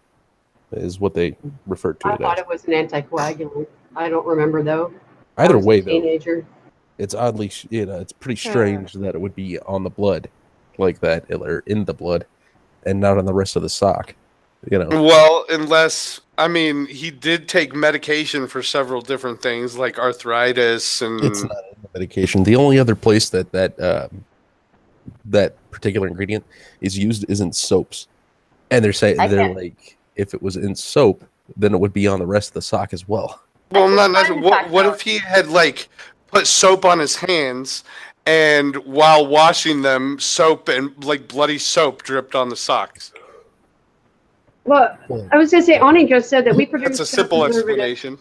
is what they referred to it as. I thought it was an anticoagulant. I don't remember, though. Either way, though, teenager. It's oddly, it's pretty strange that it would be on the blood like that, or in the blood, and not on the rest of the sock. Well, unless, he did take medication for several different things, like arthritis and... It's not in the medication. The only other place that particular ingredient is used is in soaps. And they're like, if it was in soap, then it would be on the rest of the sock as well. Well, what if he had, put soap on his hands, and while washing them, soap and, bloody soap dripped on the socks? Well, I was going to say, Ani just said that we produced... That's a simple explanation.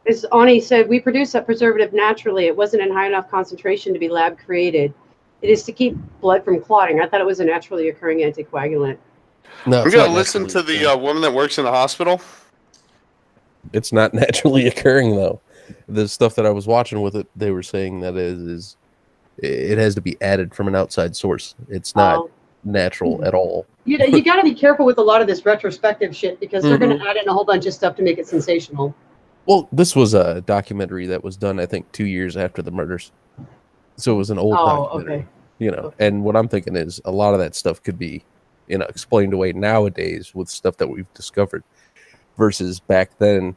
As Ani said, we produce that preservative naturally. It wasn't in high enough concentration to be lab created. It is to keep blood from clotting. I thought it was a naturally occurring anticoagulant. No, I'm going to listen to the woman that works in the hospital. It's not naturally occurring, though. The stuff that I was watching with it, they were saying that it has to be added from an outside source. It's not natural at all. You got to be careful with a lot of this retrospective shit, because they're going to add in a whole bunch of stuff to make it sensational. Well, this was a documentary that was done, I think, 2 years after the murders. So it was an old documentary. Okay. And what I'm thinking is a lot of that stuff could be, explained away nowadays with stuff that we've discovered versus back then.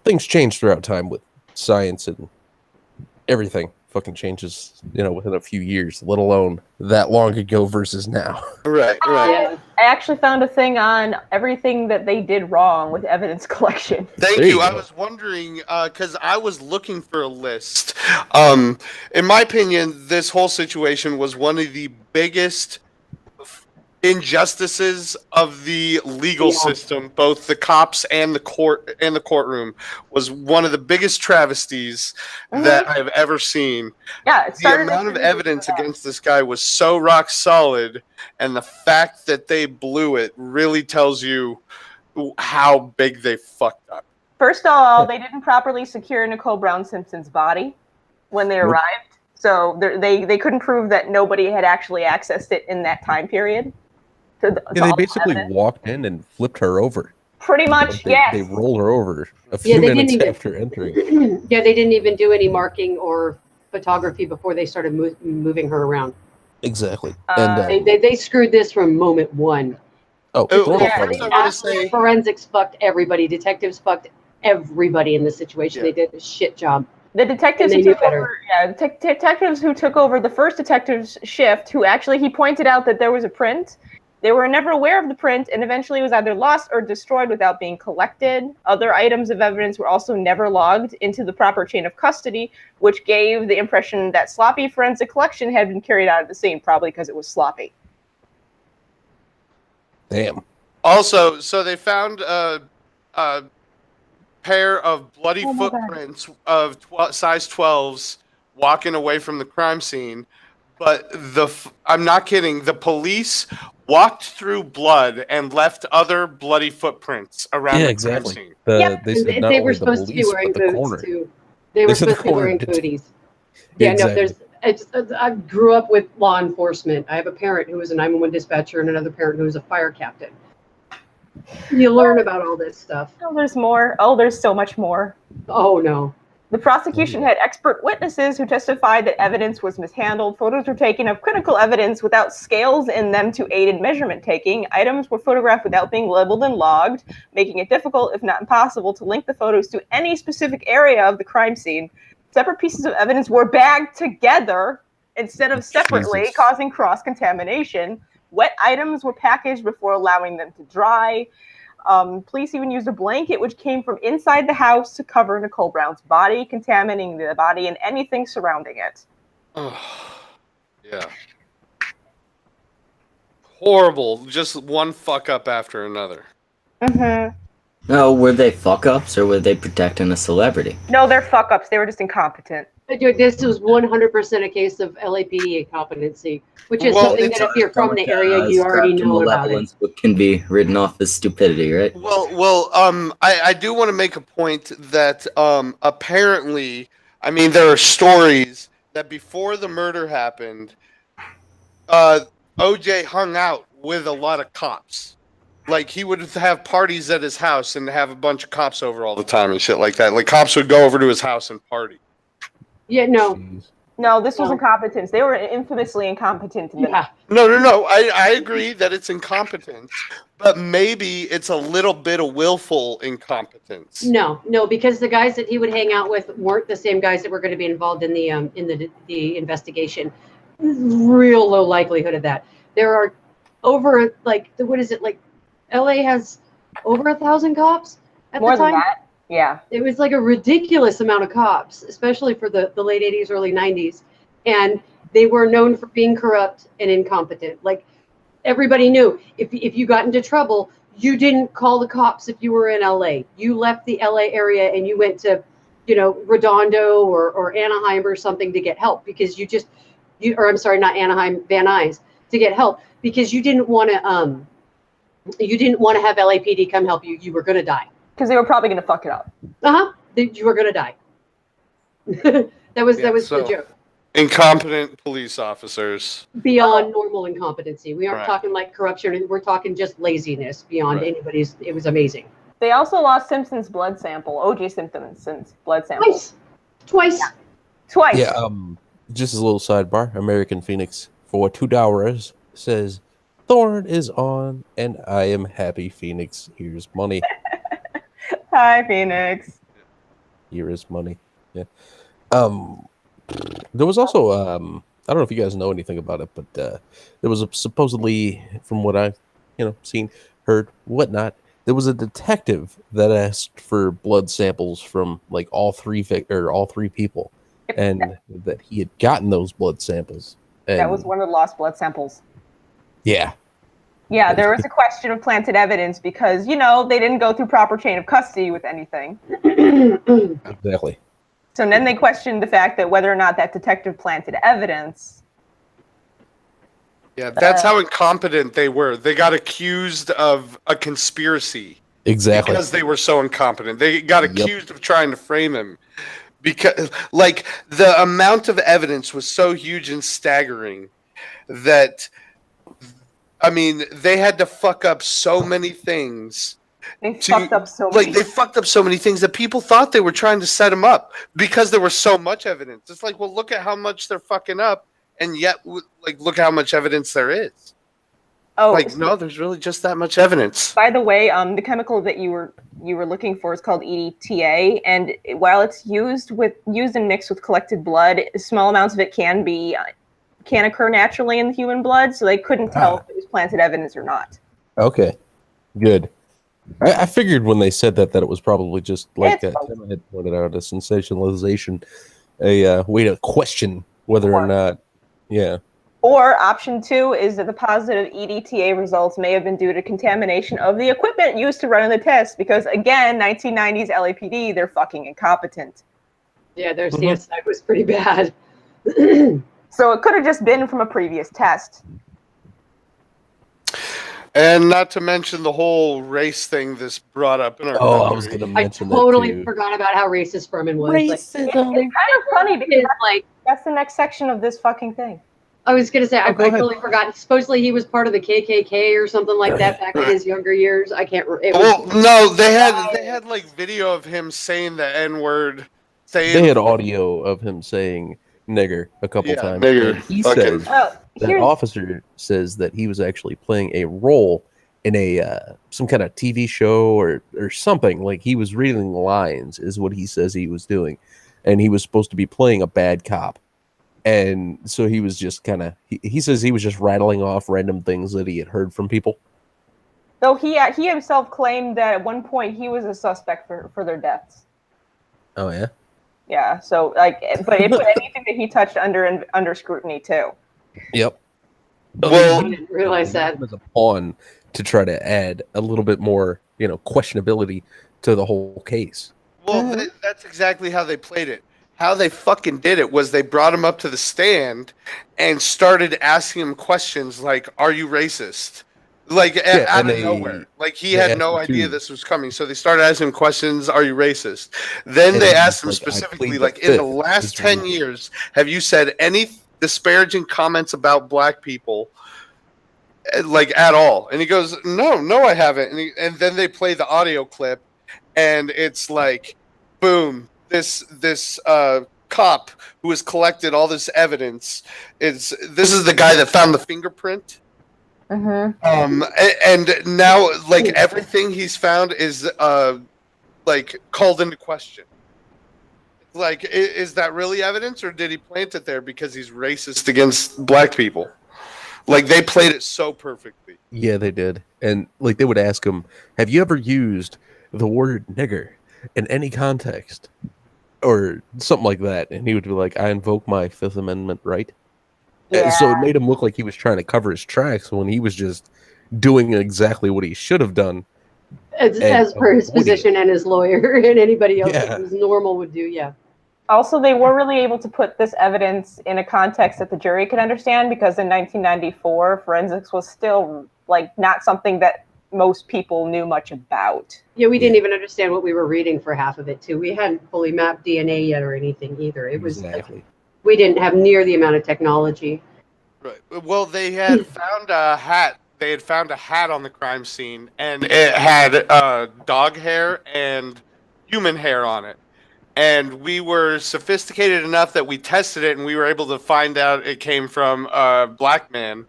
Things change throughout time with science, and everything fucking changes, within a few years, let alone that long ago versus now. Right. I actually found a thing on everything that they did wrong with evidence collection. Thank you. I was wondering, because I was looking for a list. In my opinion, this whole situation was one of the biggest injustices of the legal system, both the cops and the courtroom, was one of the biggest travesties that I've ever seen. Yeah, the amount of evidence against this guy was so rock solid, and the fact that they blew it really tells you how big they fucked up. First of all, they didn't properly secure Nicole Brown Simpson's body when they arrived. So they couldn't prove that nobody had actually accessed it in that time period. Yeah, they basically walked in and flipped her over. Pretty much, Like they rolled her over a few they minutes didn't even, after entering. Yeah, they didn't even do any marking or photography before they started moving her around. Exactly. They screwed this from moment one. Forensics fucked everybody. Detectives fucked everybody in this situation. They did a shit job. The detectives who took over, detectives who took over the first detective's shift, who actually he pointed out that there was a print. They were never aware of the print, and eventually it was either lost or destroyed without being collected. Other items of evidence were also never logged into the proper chain of custody, which gave the impression that sloppy forensic collection had been carried out at the scene, probably because it was sloppy. Damn. Also, so they found a pair of bloody footprints of size 12s walking away from the crime scene. But I'm not kidding. The police walked through blood and left other bloody footprints around the crime scene. They said not they only were the supposed to be police, wearing but the boots coroner. too. They were supposed to be wearing booties. Yeah, exactly. no, I grew up with law enforcement. I have a parent who was a 911 dispatcher and another parent who was a fire captain. You learn about all this stuff. Oh, there's more. Oh, there's so much more. Oh, no. The prosecution had expert witnesses who testified that evidence was mishandled. Photos were taken of critical evidence without scales in them to aid in measurement taking. Items were photographed without being labeled and logged, making it difficult, if not impossible, to link the photos to any specific area of the crime scene. Separate pieces of evidence were bagged together instead of separately, causing cross-contamination. Wet items were packaged before allowing them to dry. Police even used a blanket which came from inside the house to cover Nicole Brown's body, contaminating the body and anything surrounding it. Yeah. Horrible. Just one fuck up after another. Mm-hmm. No, were they fuck ups or were they protecting a celebrity? No, they're fuck ups. They were just incompetent. This was 100% a case of LAPD incompetency, which is something that if you're from the area, you already know about it. But can be written off as stupidity, right? I do want to make a point that apparently, I mean, there are stories that before the murder happened, OJ hung out with a lot of cops. Like, he would have parties at his house and have a bunch of cops over all the time and shit like that. Like, cops would go over to his house and party. Yeah, no. No, this was incompetence. They were infamously incompetent. Yeah. No. I agree that it's incompetence, but maybe it's a little bit of willful incompetence. No, because the guys that he would hang out with weren't the same guys that were going to be involved in the investigation. Real low likelihood of that. There are over LA has over 1,000 cops at More the time. than that. Yeah. It was like a ridiculous amount of cops, especially for the late 80s, early 90s. And they were known for being corrupt and incompetent. Like, everybody knew if you got into trouble, you didn't call the cops if you were in LA. You left the LA area and you went to, Redondo or Anaheim or something to get help because not Anaheim, Van Nuys, to get help because you didn't want to have LAPD come help you. You were going to die. Because they were probably going to fuck it up. You were going to die. that was the joke. Incompetent police officers. Beyond normal incompetency. We aren't talking like corruption. We're talking just laziness beyond anybody's. It was amazing. They also lost Simpson's blood sample, O.J. Simpson's blood sample. Twice. Yeah. Twice. Yeah, just as a little sidebar, American Phoenix for $2 says, Thorn is on, and I am happy, Phoenix. Here's money. Hi, Phoenix. Here is money. Yeah. There was also, I don't know if you guys know anything about it, but there was supposedly, from what I've seen, heard, whatnot, there was a detective that asked for blood samples from like all three people, and that he had gotten those blood samples. And that was one of the lost blood samples. Yeah. Yeah, there was a question of planted evidence because, they didn't go through proper chain of custody with anything. Exactly. So then they questioned the fact that whether or not that detective planted evidence. Yeah, that's how incompetent they were. They got accused of a conspiracy. Exactly. Because they were so incompetent. They got accused of trying to frame him. because like the amount of evidence was so huge and staggering that I mean they had to fuck up so many things. They fucked up so like many. they fucked up so many things that people thought they were trying to set them up because there was so much evidence. It's like, well, look at how much they're fucking up, and yet, like, look how much evidence there is. Oh, Like, no, there's really just that much evidence. by the way, the chemical that you were looking for is called EDTA, and while it's used and mixed with collected blood, small amounts of it can occur naturally in the human blood, so they couldn't tell if it was planted evidence or not. Okay, good. I figured when they said that it was probably just like Tim had pointed out, a sensationalization, a way to question whether or not, yeah. Or option 2 is that the positive EDTA results may have been due to contamination of the equipment used to run the test, because again, 1990s LAPD, they're fucking incompetent. Yeah, their CSI was pretty bad. So it could have just been from a previous test. And not to mention the whole race thing this brought up in our country. I was going to mention I totally that too. forgot about how racist Furman was. Racism. It's kind of funny because that's the next section of this fucking thing. I was going to say, I go ahead. totally forgot. Supposedly he was part of the KKK or something like that back in his younger years. I can't remember. Well, no, they had like video of him saying the N-word. They had audio of him saying nigger a couple times. Nigger. And he Okay. says that officer says that he was actually playing a role in a some kind of TV show or something. Like he was reading lines is what he says he was doing, and he was supposed to be playing a bad cop. And so he was just kind of he says he was just rattling off random things that he had heard from people. Though he himself claimed that at one point he was a suspect for their deaths. Oh yeah. Yeah, so like, but it put anything that he touched under scrutiny too. Yep. Well, I didn't realize that. As a pawn to try to add a little bit more, questionability to the whole case. Well, that's exactly how they played it. How they fucking did it was they brought him up to the stand and started asking him questions like, "Are you racist?" Like out of nowhere. Like he had no idea this was coming. So they started asking him questions, "Are you racist?" Then they asked him specifically, like, in the last 10 years, have you said any disparaging comments about black people, like at all? And he goes, no, I haven't. And then they play the audio clip, and it's like, boom, this cop who has collected all this evidence this is the guy that found the fingerprint. Mm-hmm. And now, like, everything he's found is like called into question. Like, is that really evidence, or did he plant it there because he's racist against black people? Like, they played it so perfectly. Yeah, they did. And like they would ask him, "Have you ever used the word nigger in any context?" Or something like that. And he would be like, "I invoke my Fifth Amendment right." Yeah. And so it made him look like he was trying to cover his tracks when he was just doing exactly what he should have done. As per his position and his lawyer and anybody else who's normal would do, yeah. Also, they were really able to put this evidence in a context that the jury could understand, because in 1994, forensics was still like not something that most people knew much about. Yeah, we didn't even understand what we were reading for half of it, too. We hadn't fully mapped DNA yet or anything either. It was we didn't have near the amount of technology. Right. Well, they had found a hat. They had found a hat on the crime scene, and it had dog hair and human hair on it. And we were sophisticated enough that we tested it, and we were able to find out it came from a black man,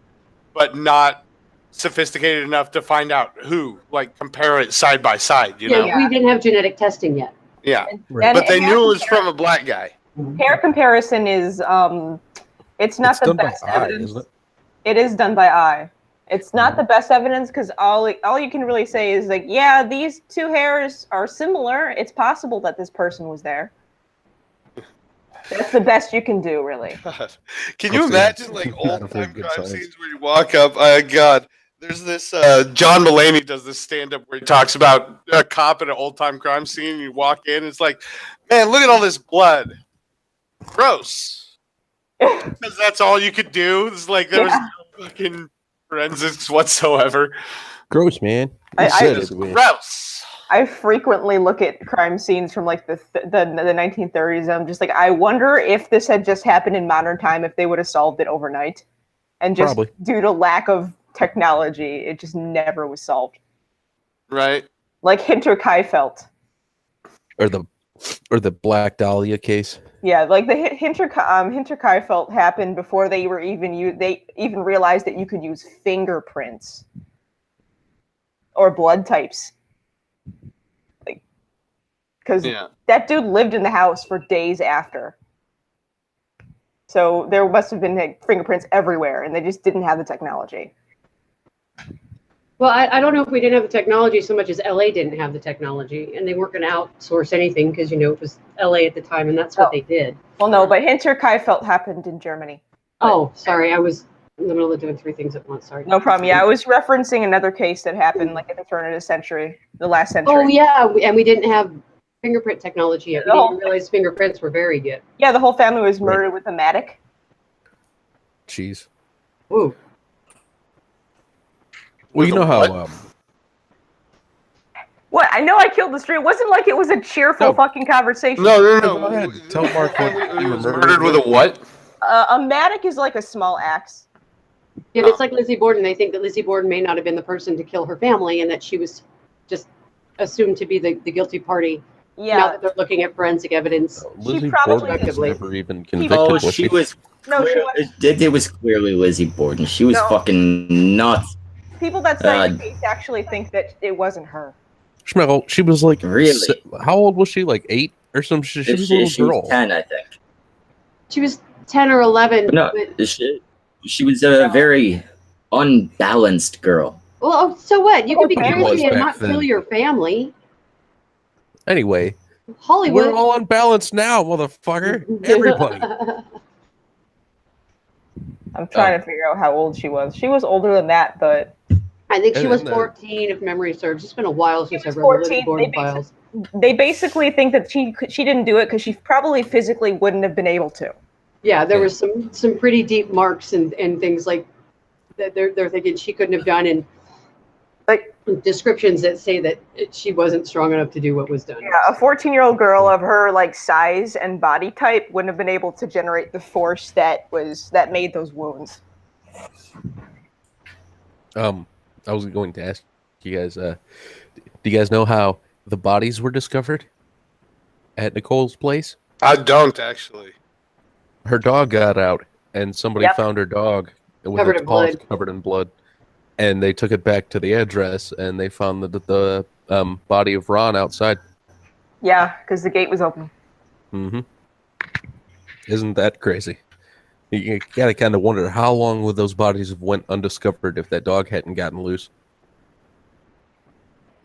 but not sophisticated enough to find out who, like, compare it side by side, you know? We didn't have genetic testing yet. Yeah, Right. but they knew it was from a black guy. Hair comparison is it's not the best evidence. Isn't it? It is done by eye. It's not the best evidence, because all you can really say is like, yeah, these two hairs are similar. It's possible that this person was there. That's the best you can do, really. God. Can you imagine, like, old-time crime scenes where you walk up? God, there's this John Mulaney does this stand-up where he talks about a cop at an old-time crime scene, and you walk in, and it's like, man, look at all this blood. Gross. Because that's all you could do. It's like there was no fucking forensics whatsoever. Gross, man. It was gross. I frequently look at crime scenes from like the 1930s. I'm just like, I wonder if this had just happened in modern time, if they would have solved it overnight. And just Probably. due to lack of technology, it just never was solved. Right. Like Hinterkaifeck. Or the Black Dahlia case. Yeah, like the Hinterkaifeck happened before they even realized that you could use fingerprints or blood types. Like, because that dude lived in the house for days after. So there must have been like, fingerprints everywhere, and they just didn't have the technology. Well, I don't know if we didn't have the technology so much as LA didn't have the technology, and they weren't going to outsource anything because, you know, it was LA at the time, and that's what they did. Well, no, but Hinterkaifeck happened in Germany. Oh, sorry, I was in the middle of doing 3 things at once. Sorry. No problem. Yeah, I was referencing another case that happened like at the turn of the last century. Oh, yeah, and we didn't have fingerprint technology yet. We didn't realize fingerprints were varied yet. Yeah, the whole family was murdered with a mattock. Jeez. Ooh. Well, you know how... What? I know I killed the street. It wasn't like it was a cheerful fucking conversation. No. Go ahead. Tell Mark what He was murdered with a what? A mattock is like a small axe. Yeah, it's like Lizzie Borden. They think that Lizzie Borden may not have been the person to kill her family and that she was just assumed to be the guilty party. Yeah. Now that they're looking at forensic evidence. Lizzie probably Borden was never even convicted. Oh, was she was. No, she was. It was clearly Lizzie Borden. She was fucking nuts. People that study the case actually think that it wasn't her. Schmegel, she was like... Really? How old was she? Like 8 or some shit? She was a little girl. Was 10, I think. She was 10 or 11. No, she was a very unbalanced girl. Well, so what? You can be It was crazy and back not then. kill your family. Anyway, Hollywood. we're all unbalanced now, motherfucker. Everybody. I'm trying to figure out how old she was. She was older than that, but... I think she was 14, if memory serves. It's been a while since I've read the Lizzie Borden files. They basically think that she didn't do it because she probably physically wouldn't have been able to. Yeah, there was some pretty deep marks and things like that they're thinking she couldn't have done, and like descriptions that say that she wasn't strong enough to do what was done. Yeah, a 14-year-old girl of her like size and body type wouldn't have been able to generate the force that made those wounds. I was going to ask you guys, do you guys know how the bodies were discovered at Nicole's place? I don't, actually. Her dog got out, and somebody found her dog with Covered its in paws blood. covered in blood. And they took it back to the address, and they found the body of Ron outside. Yeah, because the gate was open. Mm-hmm. Isn't that crazy? You gotta kind of wonder how long would those bodies have went undiscovered if that dog hadn't gotten loose.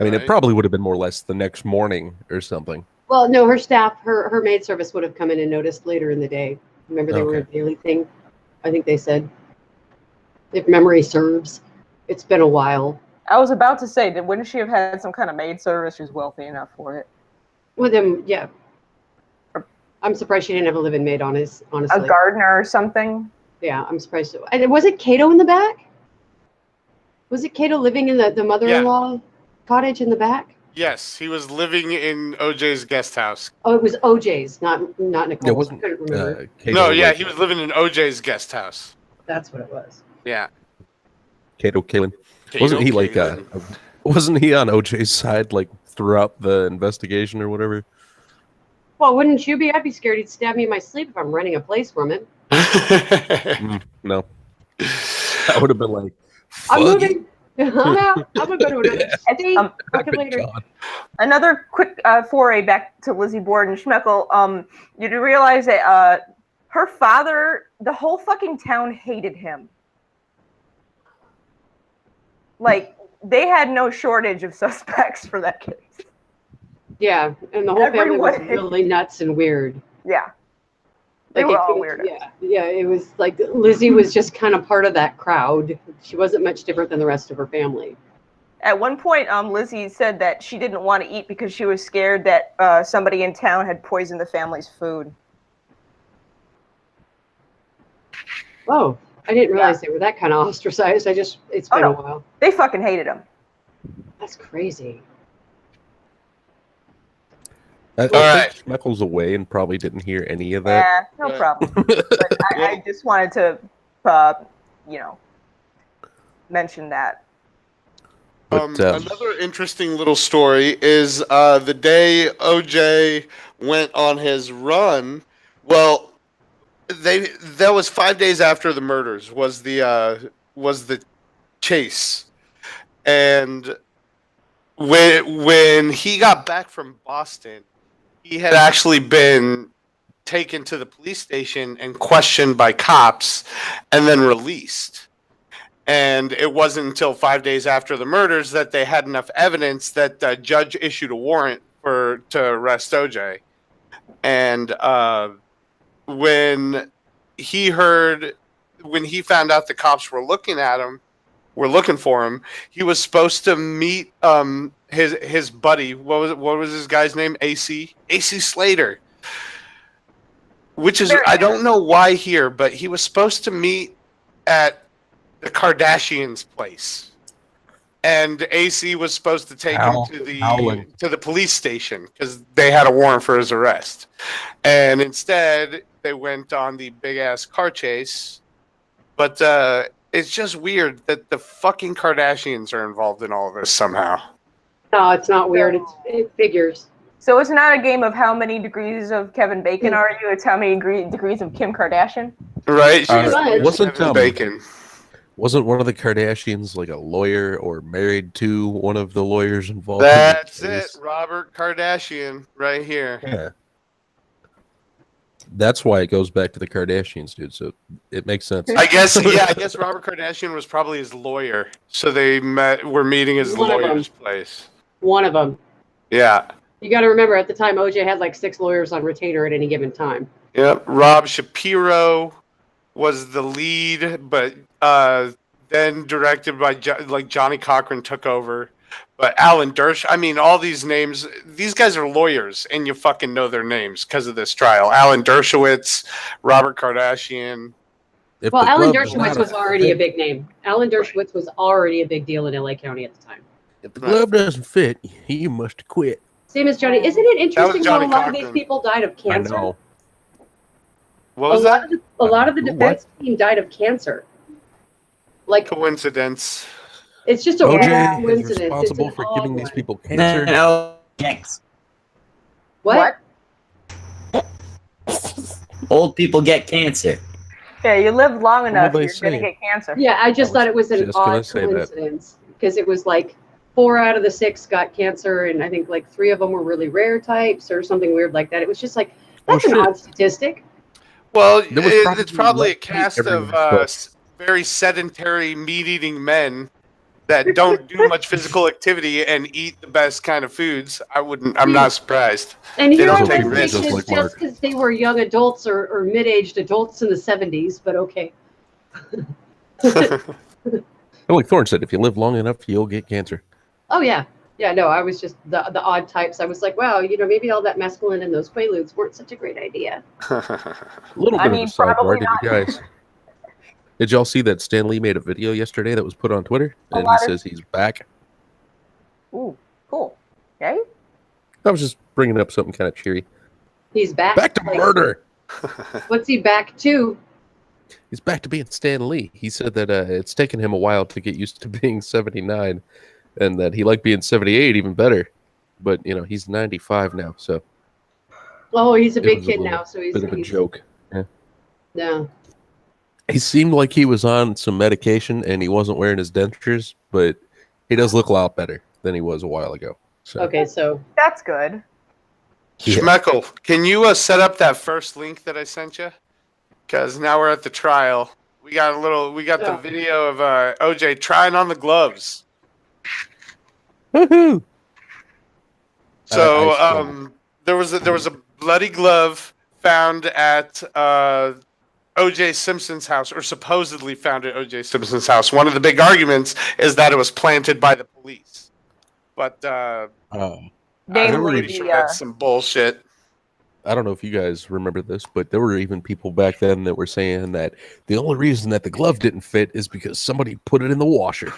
I mean, it probably would have been more or less the next morning or something. Well, no, her staff, her maid service would have come in and noticed later in the day. Remember, they were a daily thing. I think they said, if memory serves, it's been a while. I was about to say, wouldn't she have had some kind of maid service? She's wealthy enough for it. With him, yeah. I'm surprised she didn't have a live-in maid, honestly. A gardener or something? Yeah, I'm surprised. And was it Cato in the back? Was it Cato living in the mother-in-law cottage in the back? Yes, he was living in OJ's guest house. Oh, it was OJ's, not Nicole's. It wasn't. I couldn't remember. No, yeah, he was living in OJ's guest house. That's what it was. Yeah. Cato Kalin. Wasn't he like wasn't he on OJ's side like throughout the investigation or whatever? Well, wouldn't you be? I'd be scared he'd stab me in my sleep if I'm renting a place from him. No. That would have been like, I'm moving. I'm out. I'm going to go to another state. Later. Another quick foray back to Lizzie Borden. Schmeckel, you do realize that her father, the whole fucking town hated him. Like, they had no shortage of suspects for that case. Yeah, and the whole family was really nuts and weird. Yeah. They were all weird. Yeah, it was like Lizzie was just kind of part of that crowd. She wasn't much different than the rest of her family. At one point, Lizzie said that she didn't want to eat because she was scared that somebody in town had poisoned the family's food. Oh, I didn't realize they were that kind of ostracized. It's been a while. They fucking hated him. That's crazy. I right. think Schmeckle's away and probably didn't hear any of that. Yeah, no Right. problem. But I just wanted to, mention that. But Another interesting little story is the day OJ went on his run. Well, that was 5 days after the murders was the chase, and when he got back from Boston, he had actually been taken to the police station and questioned by cops, and then released. And it wasn't until 5 days after the murders that they had enough evidence that the judge issued a warrant to arrest OJ. And when he found out the cops were looking for him, he was supposed to meet his buddy. What was his guy's name? AC Slater. Which is, I don't know why here, but he was supposed to meet at the Kardashians' place, and AC was supposed to take him to the police station because they had a warrant for his arrest. And instead, they went on the big ass car chase. But it's just weird that the fucking Kardashians are involved in all of this somehow. No, it's not weird. It figures. So it's not a game of how many degrees of Kevin Bacon are you? It's how many degrees of Kim Kardashian. Right? Wasn't Kevin Bacon. Wasn't one of the Kardashians like a lawyer or married to one of the lawyers involved? That's it, Robert Kardashian, right here. Yeah. That's why it goes back to the Kardashians, dude. So it makes sense. I guess Robert Kardashian was probably his lawyer. So they were meeting his lawyer's place. One of them. Yeah. You got to remember, at the time, OJ had like 6 lawyers on retainer at any given time. Yep. Rob Shapiro was the lead, but then directed by Johnny Cochran took over. But Alan Dersh, I mean, all these names, these guys are lawyers, and you fucking know their names because of this trial. Alan Dershowitz, Robert Kardashian. Well, Alan Dershowitz was already a big name. Alan Dershowitz was already a big deal in LA County at the time. If the glove doesn't fit, you must quit. Same as Johnny. Isn't it interesting how a lot of these people died of cancer? I know. What was that? A lot of the defense team died of cancer. Like coincidence. It's just a OJ coincidence. is responsible for giving these people cancer. Thanks. What? Old people get cancer. Yeah, you live long enough, they you're going to say? get cancer. Yeah, I just thought it was an just gonna odd say that. coincidence because it was like 4 out of the 6 got cancer, and I think like 3 of them were really rare types or something weird like that. It was just like that's an odd statistic. Well, There was it's probably a like cast every of month. very sedentary, meat-eating men that don't do much physical activity and eat the best kind of foods. I'm not surprised. And They here don't are take the risks. just Just like Mark. because they were young adults or mid-aged adults in the 70s, but okay. Like Thorne said, if you live long enough, you'll get cancer. Oh yeah. Yeah, no, I was just the odd types. I was like, wow, maybe all that mescaline and those quaaludes weren't such a great idea. A little bit of a sidebar. Did y'all see that Stan Lee made a video yesterday that was put on Twitter? And he says he's back. Ooh, cool. Okay. I was just bringing up something kind of cheery. He's back. Back to murder. What's he back to? He's back to being Stan Lee. He said that it's taken him a while to get used to being 79 and that he liked being 78 even better. But, he's 95 now, so. Oh, he's a it big was kid little now, so he's bit of a joke. Yeah. He seemed like he was on some medication and he wasn't wearing his dentures, but he does look a lot better than he was a while ago. So. Okay, so. That's good. Yeah. Schmeckle, can you set up that first link that I sent you? Because now we're at the trial. We got the video of OJ trying on the gloves. Woohoo! So there was a bloody glove found at O.J. Simpson's house, or supposedly found at O.J. Simpson's house. One of the big arguments is that it was planted by the police, but I'm pretty sure that's some bullshit. I don't know if you guys remember this, but there were even people back then that were saying that the only reason that the glove didn't fit is because somebody put it in the washer.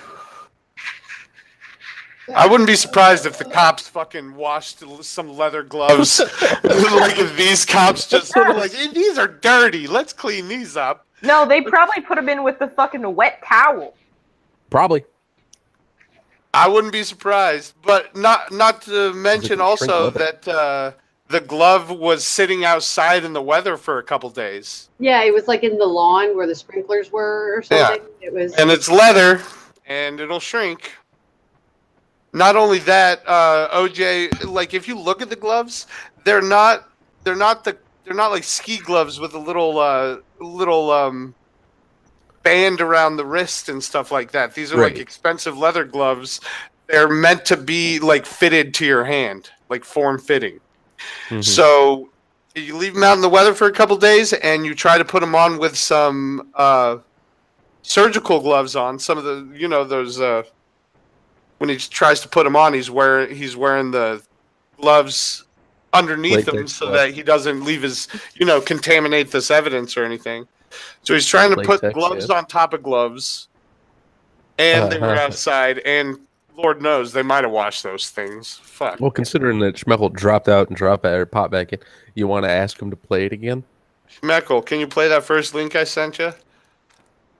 I wouldn't be surprised if the cops fucking washed some leather gloves. Like if these cops just sort of like, hey, these are dirty. Let's clean these up. No, they probably put him in with the fucking wet towel. Probably. I wouldn't be surprised, but not to mention also that the glove was sitting outside in the weather for a couple days. Yeah, it was like in the lawn where the sprinklers were or something. Yeah. It was, and it's leather, and it'll shrink. Not only that, OJ, like if you look at the gloves, they're not like ski gloves with a little band around the wrist and stuff like that. These are like expensive leather gloves. They're meant to be like fitted to your hand, like form fitting. Mm-hmm. So you leave them out in the weather for a couple days, and you try to put them on with some surgical gloves on. Some of the, those. When he tries to put them on, he's wearing the gloves underneath him so that he doesn't leave his, contaminate this evidence or anything. So he's trying to put gloves on top of gloves, and they were outside, and Lord knows they might have washed those things. Fuck. Well, considering that Schmeckel dropped out and popped back in, you want to ask him to play it again? Schmeckel, can you play that first link I sent you?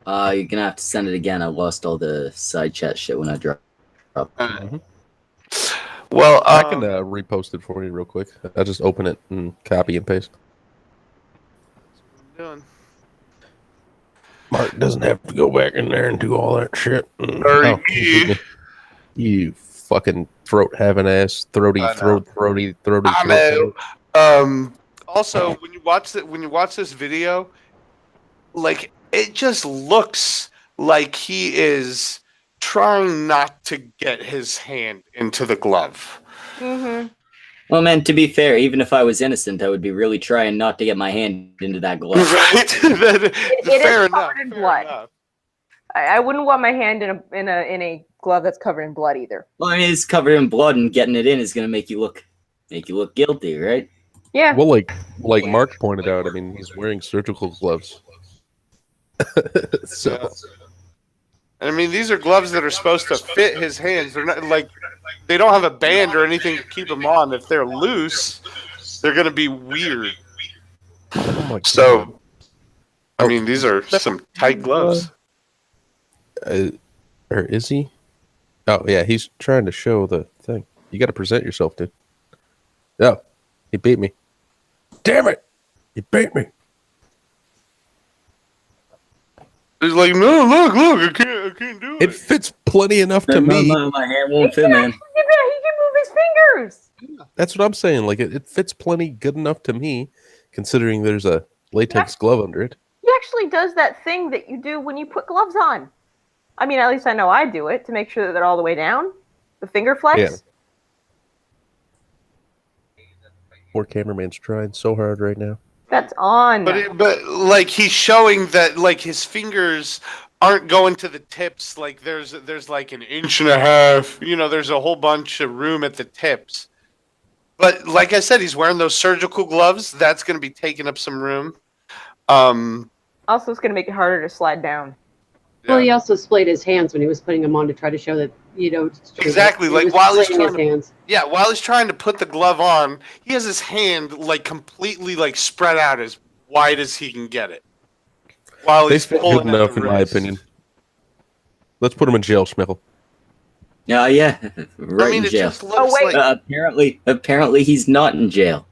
You're gonna have to send it again. I lost all the side chat shit when I dropped. Mm-hmm. Well, I can repost it for you real quick. I'll just open it and copy and paste. That's what I'm doing. Mark doesn't have to go back in there and do all that shit. You fucking throat having ass, throaty. Also, when you watch this video, like it just looks like he is trying not to get his hand into the glove. Mm-hmm. Well, man, to be fair, even if I was innocent, I would be really trying not to get my hand into that glove. Right? It fair is enough. covered in blood. I wouldn't want my hand in a glove that's covered in blood either. Well, I mean, it's covered in blood, and getting it in is going to make you look guilty, right? Yeah. Well, like Mark pointed out, I mean, he's wearing surgical gloves. So. Yeah. I mean, these are gloves that are supposed to fit his hands. They're not like they don't have a band or anything to keep them on. If they're loose, they're going to be weird. Oh my God. So, I mean, these are some tight gloves. Or is he? Oh, yeah, he's trying to show the thing. You got to present yourself, dude. Oh, he beat me. Damn it! He beat me. He's like, no, look, I can't do it. It fits plenty enough to me. My hand won't fit, man. He can move his fingers. That's what I'm saying. Like, it fits plenty good enough to me, considering there's a latex glove under it. He actually does that thing that you do when you put gloves on. I mean, at least I know I do it to make sure that they're all the way down. The finger flex. Yeah. Poor cameraman's trying so hard right now. That's on. But like he's showing that like his fingers aren't going to the tips. Like there's like an inch and a half. There's a whole bunch of room at the tips. But like I said, he's wearing those surgical gloves. That's going to be taking up some room. Also, it's going to make it harder to slide down. Yeah. Well, he also splayed his hands when he was putting them on to try to show that, exactly. Like while he's trying to put the glove on, he has his hand like completely like spread out as wide as he can get it. While they he's fit pulling good enough, in my opinion. Let's put him in jail, Schmickel. Yeah, right in jail. It just looks like... apparently he's not in jail.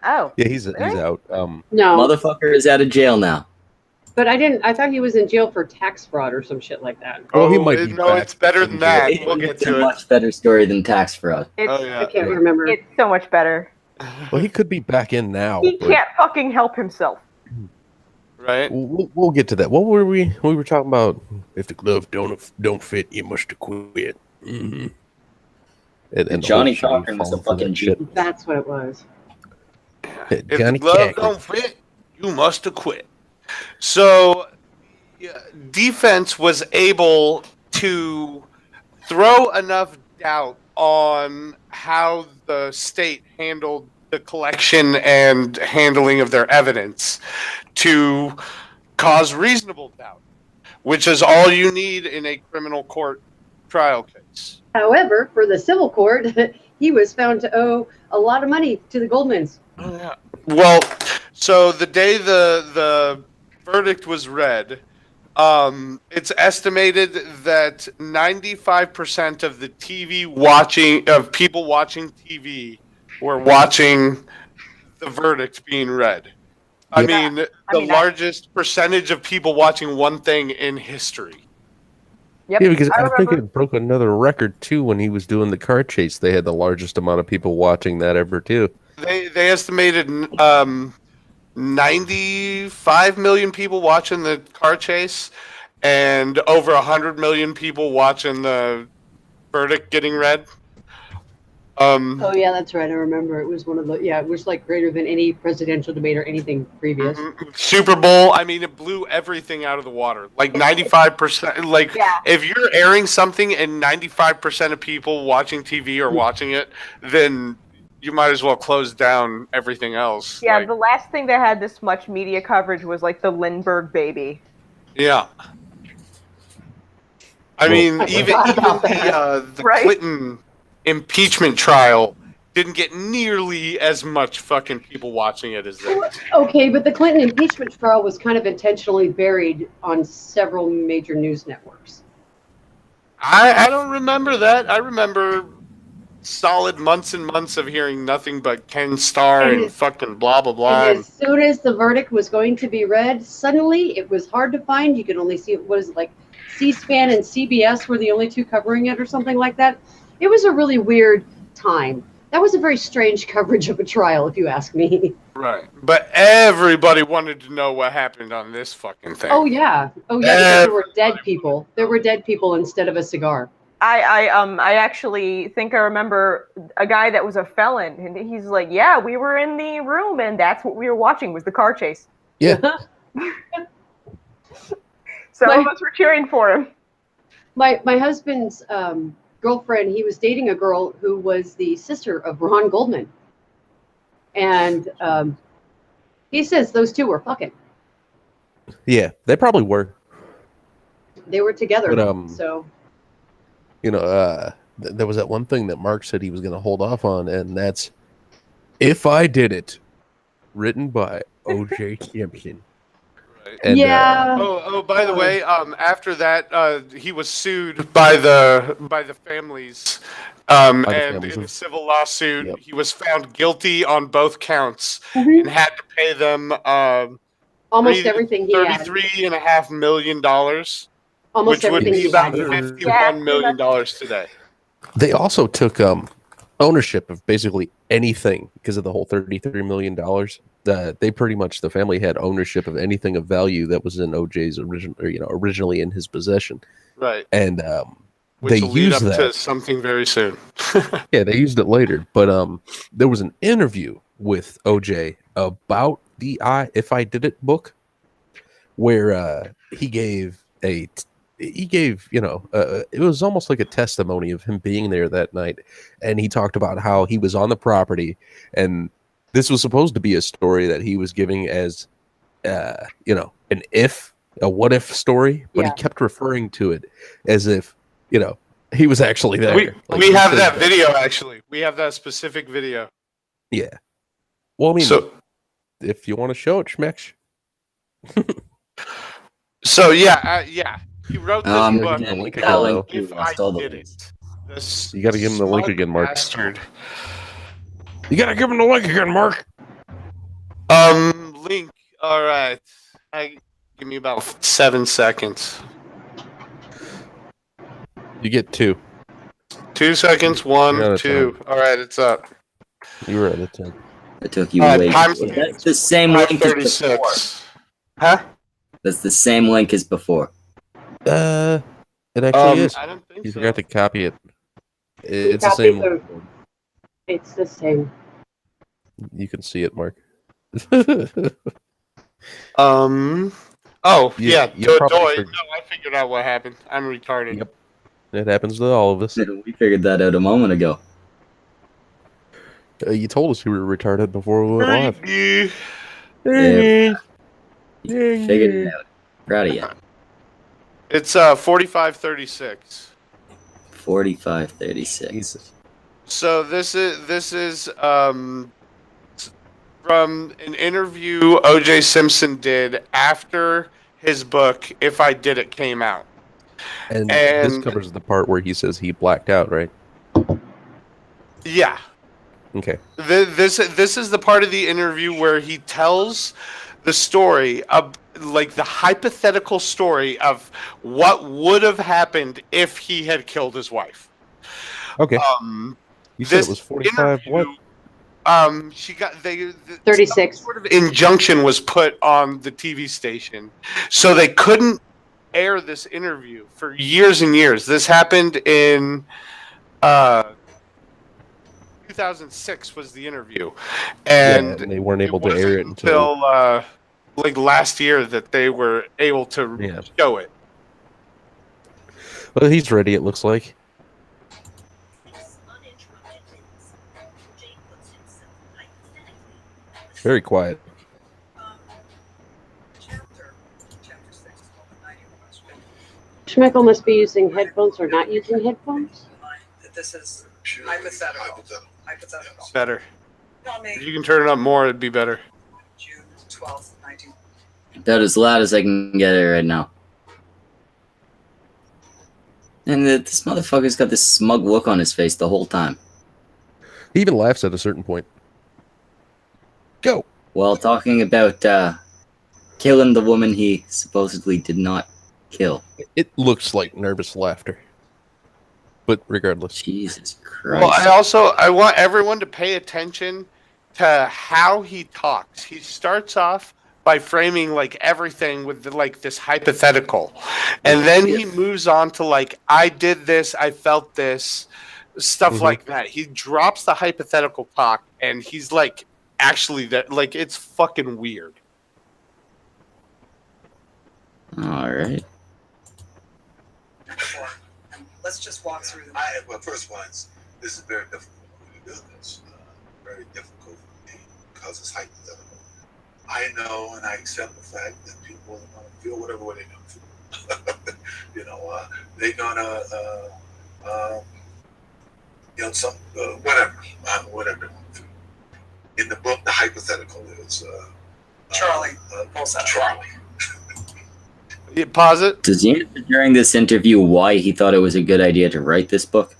Oh. Yeah, he's out. No, motherfucker is out of jail now. But I thought he was in jail for tax fraud or some shit like that. Oh, he might be. No, it's better than that. We'll get It's to a it. much better story than tax fraud. I can't remember. It's so much better. Well, he could be back in now. He can't fucking help himself. Right? We'll get to that. What were we were talking about? If the glove don't fit, you must have quit. Mm-hmm. And Johnny Cochran was a fucking shit. That's what it was. If the glove don't fit, you must have quit. So, defense was able to throw enough doubt on how the state handled the collection and handling of their evidence to cause reasonable doubt, which is all you need in a criminal court trial case. However, for the civil court, he was found to owe a lot of money to the Goldmans. Oh, yeah. Well, so the day the verdict was read, it's estimated that 95% of the people watching TV were watching the verdict being read. I mean, the largest percentage of people watching one thing in history. Yep. Yeah, because I think remember. it broke another record too when he was doing the car chase. They had the largest amount of people watching that ever too. They estimated 95 million people watching the car chase, and over 100 million people watching the verdict getting read. Oh yeah, that's right. I remember it was one of the it was like greater than any presidential debate or anything previous. Super Bowl. I mean, it blew everything out of the water. Like 95%. Like if you're airing something and 95% of people watching TV are watching it, then you might as well close down everything else. Yeah, like, the last thing that had this much media coverage was like the Lindbergh baby. Yeah. I mean, even the Clinton impeachment trial didn't get nearly as much fucking people watching it as that. Okay, but the Clinton impeachment trial was kind of intentionally buried on several major news networks. I don't remember that. I remember solid months and months of hearing nothing but Ken Starr and fucking blah, blah, blah. And as soon as the verdict was going to be read, suddenly it was hard to find. You could only see it was like C-SPAN and CBS were the only two covering it or something like that. It was a really weird time. That was a very strange coverage of a trial, if you ask me. Right. But everybody wanted to know what happened on this fucking thing. Oh, yeah. Oh, yeah, because there were dead people. There were dead people instead of a cigar. I actually think I remember a guy that was a felon, and he's like, yeah, we were in the room, and that's what we were watching was the car chase. Yeah. Some of us were cheering for him. My husband's girlfriend, he was dating a girl who was the sister of Ron Goldman. And he says those two were fucking. Yeah, they probably were. They were together, but, so... You know, there was that one thing that Mark said he was going to hold off on, and that's If I Did It, written by O.J. Simpson. And, by the way, after that, he was sued by the families, and in a civil lawsuit, he was found guilty on both counts and had to pay them almost everything he had. $33.5 million. Almost which would everything be about $51 million today. They also took ownership of basically anything because of the whole $33 million. They pretty much, the family had ownership of anything of value that was in OJ's originally in his possession. Right. And which they will lead used up that to something very soon. Yeah, they used it later. But there was an interview with OJ about the If I Did It book where he gave it was almost like a testimony of him being there that night, and he talked about how he was on the property, and this was supposed to be a story that he was giving as a what if story, but he kept referring to it as if he was actually there. We have that video, actually. We have that specific video. Yeah. Well, I mean, if you want to show it, Schmeck. So yeah. He wrote this book. If I Did It. You got to give him the link again, Mark. Bastard. You got to give him the link again, Mark. Link. All right. Give me about 7 seconds. You get 2. 2 seconds. 1, 2. All right, it's up. You were at a 10. It took you way. That's the same link as 36. before. Huh? That's the same link as before. It actually is. I don't think You so. forgot to copy it. It's the same. It's the same. You can see it, Mark. Oh, yeah. you No, probably I figured out what happened. I'm retarded. Yep. It happens to all of us. We figured that out a moment ago. You told us you were retarded before we went live. Yeah. You figured it out. Proud of you. It's 45:36. 45:36. Jesus. So this is from an interview O.J. Simpson did after his book "If I Did It" came out. And this And covers the part where he says he blacked out, right? yeah, Okay. this is the part of the interview where he tells the story of like the hypothetical story of what would have happened if he had killed his wife. Okay. You said This it was 45. What? She got 36. some sort of injunction was put on the TV station, so they couldn't air this interview for years and years. This happened in 2006 was the interview, and they weren't able to air wasn't it until like last year that they were able to show it. Well, he's ready. It looks like. Very quiet. Schmeichel must be using headphones or not using headphones. This is hypothetical. Hypothetical. Better. Tell me, If you can turn it up more, it'd be better. June 12th, 19. About as loud as I can get it right now. And this motherfucker's got this smug look on his face the whole time. He even laughs at a certain point. Go. While talking about killing the woman he supposedly did not kill. It looks like nervous laughter. But regardless. Jesus Christ. Well, I want everyone to pay attention to how he talks. He starts off by framing like everything with like this hypothetical, and then he moves on to like, I did this, I felt this, stuff like that. He drops the hypothetical talk, and he's like, actually, that like it's fucking weird. All right. Let's just walk through them. Well, first of all, this is very difficult for me to do this. Very difficult for me because it's hypothetical. I know and I accept the fact that people are going to feel whatever way they're going to feel. You know, they're going to, you know, some whatever they're going to feel. In the book, the hypothetical is Charlie. Charlie. You pause it. Does he answer during this interview why he thought it was a good idea to write this book?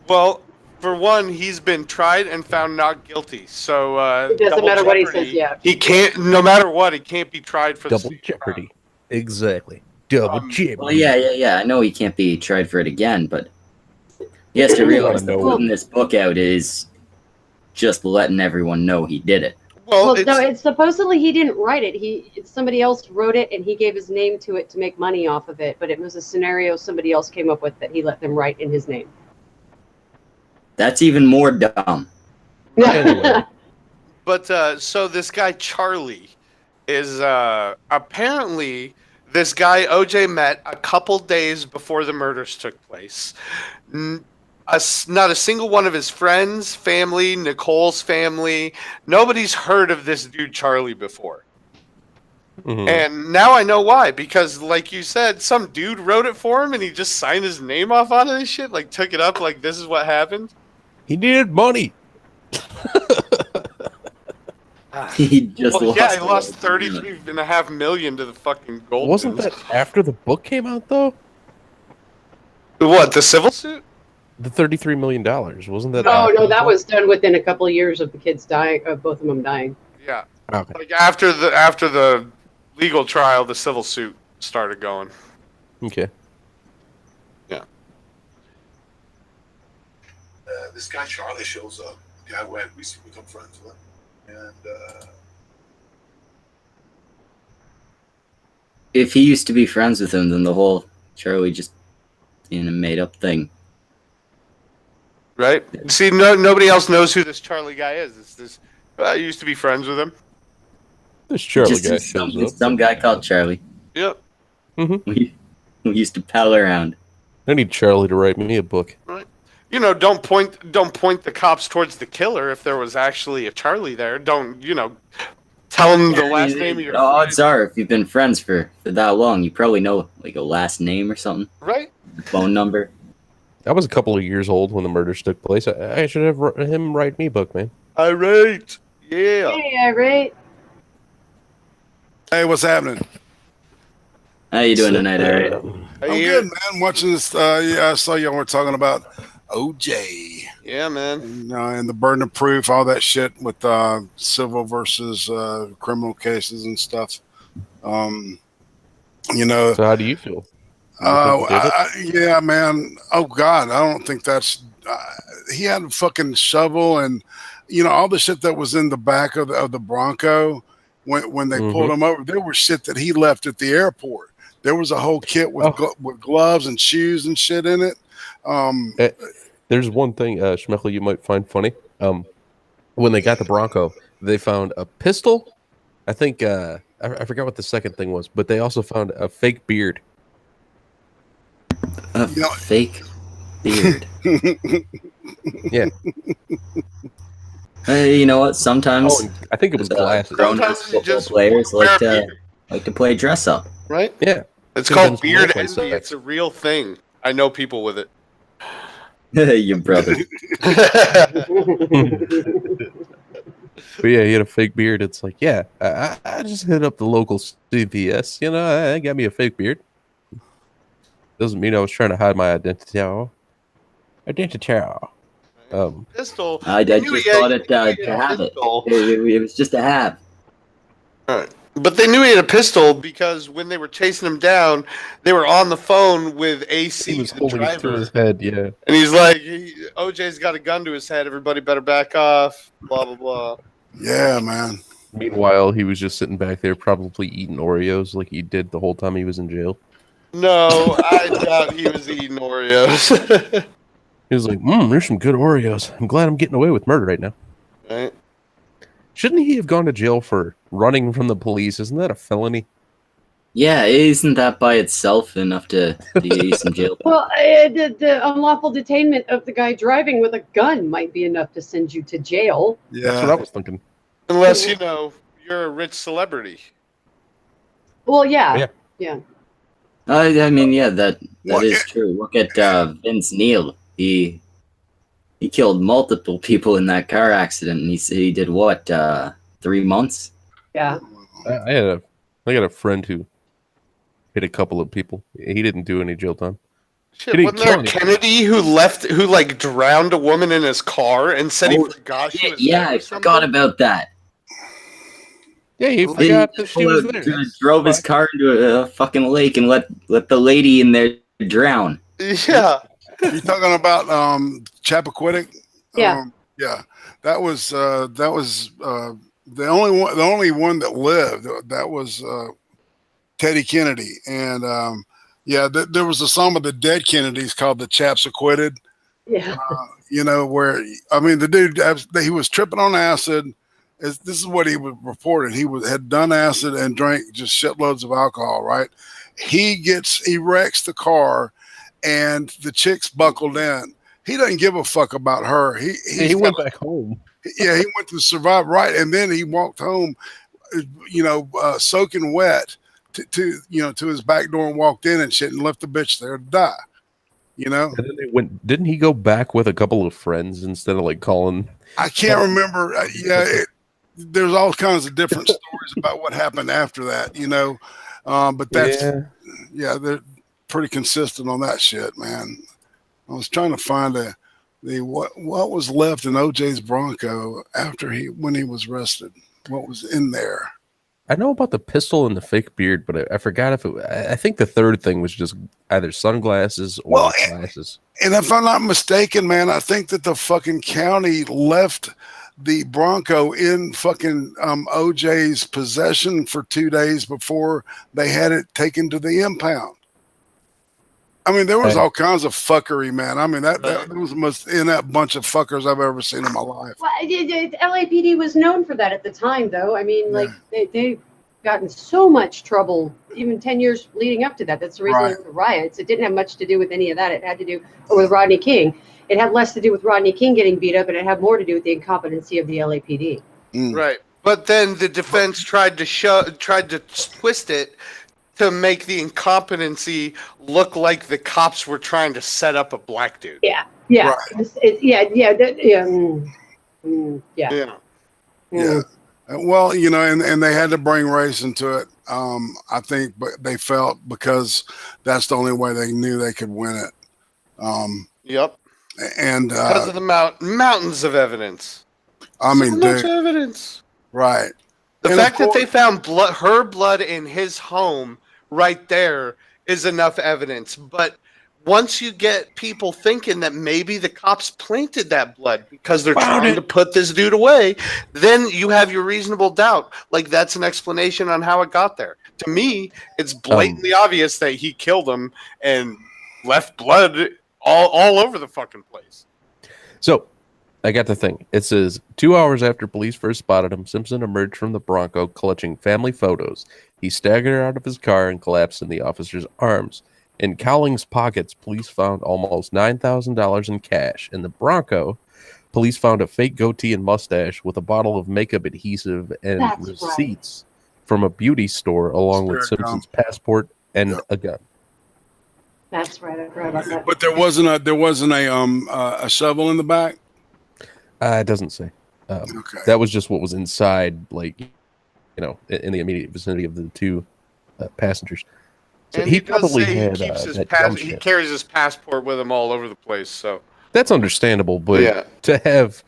Well, for one, he's been tried and found not guilty. So It doesn't matter what he says, yeah. He can't. No matter what, he can't be tried for Double the jeopardy. Exactly. Double jeopardy. Well, yeah. I know he can't be tried for it again, but he has to realize that putting this book out is just letting everyone know he did it. Well, no, it's supposedly he didn't write it. Somebody else wrote it, and he gave his name to it to make money off of it. But it was a scenario somebody else came up with that he let them write in his name. That's even more dumb. Anyway. But so this guy Charlie is apparently this guy OJ met a couple days before the murders took place. Not a single one of his friends, family, Nicole's family, nobody's heard of this dude Charlie before. And now I know why, because like you said, some dude wrote it for him and he just signed his name off on this shit, like took it up like this is what happened. He needed money. He just lost. Yeah, he lost $33.5 million to the fucking gold. Wasn't that after the book came out though? What, the civil suit? The $33 million, wasn't that? No, that was done within a couple of years of the kids dying, of both of them dying. Yeah. Okay. Like after the legal trial, the civil suit started going. Okay. Yeah. This guy Charlie shows up. The guy who had recently become friends with him, and If he used to be friends with him, then the whole Charlie just in a made up thing. Right? See, nobody else knows who this Charlie guy is. It's this. I used to be friends with him. This Charlie Just guy shows up. some guy called Charlie. Yep. We used to pal around. I need Charlie to write me a book. Right. You know, don't point the cops towards the killer if there was actually a Charlie there. Don't, tell him the last name of your odds are, if you've been friends for that long, you probably know like a last name or something. Right. Phone number. I was a couple of years old when the murders took place. I should have him write me a book, man. Irate. Yeah. Hey, right. Hey, what's happening? How you doing tonight, Harry? I'm good, man. Watching this. Yeah, I saw y'all were talking about OJ. Yeah, man. And the burden of proof, all that shit with civil versus criminal cases and stuff. So how do you feel? Yeah, man. Oh God, I don't think that's. He had a fucking shovel and all the shit that was in the back of the Bronco when they pulled him over. There was shit that he left at the airport. There was a whole kit with gloves and shoes and shit in it. There's one thing, Schmechel, you might find funny. When they got the Bronco, they found a pistol. I think I forgot what the second thing was, but they also found a fake beard. Fake beard. Yeah. You know what? Sometimes I think it was glasses. Grown-up football players like to play dress up. Right? Yeah. It's called beard envy. It's a real thing. I know people with it. Your brother. But yeah, he had a fake beard. It's like, yeah, I just hit up the local CVS. I got me a fake beard. Doesn't mean I was trying to hide my identity. Pistol. I just thought it to have it. It was just a have. All right. But they knew he had a pistol because when they were chasing him down, they were on the phone with AC, He was the holding it to driver. his head, yeah. And he's like, OJ's got a gun to his head. Everybody better back off. Blah, blah, blah. Yeah, man. Meanwhile, he was just sitting back there probably eating Oreos like he did the whole time he was in jail. No, I doubt he was eating Oreos. He was like, there's some good Oreos. I'm glad I'm getting away with murder right now. Right. Shouldn't he have gone to jail for running from the police? Isn't that a felony? Yeah, isn't that by itself enough to get you some jail? Well, the unlawful detainment of the guy driving with a gun might be enough to send you to jail. Yeah. That's what I was thinking. Unless, you're a rich celebrity. Well, yeah. I mean, yeah, that is true. Look at Vince Neil. He killed multiple people in that car accident, and he did what? 3 months? Yeah. I got a friend who hit a couple of people. He didn't do any jail time. Shit, wasn't there Kennedy who drowned a woman in his car and said he forgot she was there? I forgot about that. Yeah, he forgot that she was there. Drove his car into a fucking lake and let the lady in there drown. Yeah. You talking about Chappaquiddick? Yeah. Yeah. That was the only one that lived. That was Teddy Kennedy. And there was a song of the dead Kennedys called "The Chaps Acquitted." Yeah. Where the dude, he was tripping on acid. This is what he was reported. He had done acid and drank just shitloads of alcohol. Right. He wrecks the car, and the chick's buckled in. He doesn't give a fuck about her. He went back home. Yeah, he went to survive, right, and then he walked home, soaking wet to his back door and walked in and shit and left the bitch there to die. And then they went. Didn't he go back with a couple of friends instead of calling? I can't remember. There's all kinds of different stories about what happened after that. But that's they're pretty consistent on that shit, man. I was trying to find what was left in OJ's Bronco when he was arrested. What was in there? I know about the pistol and the fake beard, but I forgot if I think the third thing was just either sunglasses or glasses. And if I'm not mistaken, man, I think that the fucking county left the Bronco in fucking OJ's possession for 2 days before they had it taken to the impound. I mean, there was all kinds of fuckery, man. I mean, that was the most inept bunch of fuckers I've ever seen in my life. Well, LAPD was known for that at the time, though. I mean, they've gotten so much trouble, even 10 years leading up to that. That's the reason for the riots. It didn't have much to do with any of that. It had to do with Rodney King. It had less to do with Rodney King getting beat up, and it had more to do with the incompetency of the LAPD. Right. But then the defense tried to twist it to make the incompetency look like the cops were trying to set up a black dude. Yeah. Right. Yeah. Well, and they had to bring race into it. I think, but they felt because that's the only way they knew they could win it. Yep. And because of the mountains of evidence. I mean, so much evidence. Right. The fact that they found her blood in his home right there is enough evidence. But once you get people thinking that maybe the cops planted that blood because they're trying to put this dude away, then you have your reasonable doubt. Like, that's an explanation on how it got there. To me, it's blatantly obvious that he killed him and left blood all over the fucking place. So, I got the thing. It says, 2 hours after police first spotted him, Simpson emerged from the Bronco clutching family photos. He staggered out of his car and collapsed in the officer's arms. In Cowling's pockets, police found almost $9,000 in cash. In the Bronco, police found a fake goatee and mustache with a bottle of makeup adhesive and receipts from a beauty store, along with Simpson's passport and a gun. That's right. I forgot about that. But there wasn't a shovel in the back. It doesn't say. Okay. That was just what was inside, like, in the immediate vicinity of the two passengers. So and he probably had he carries his passport with him all over the place. So that's understandable, but to have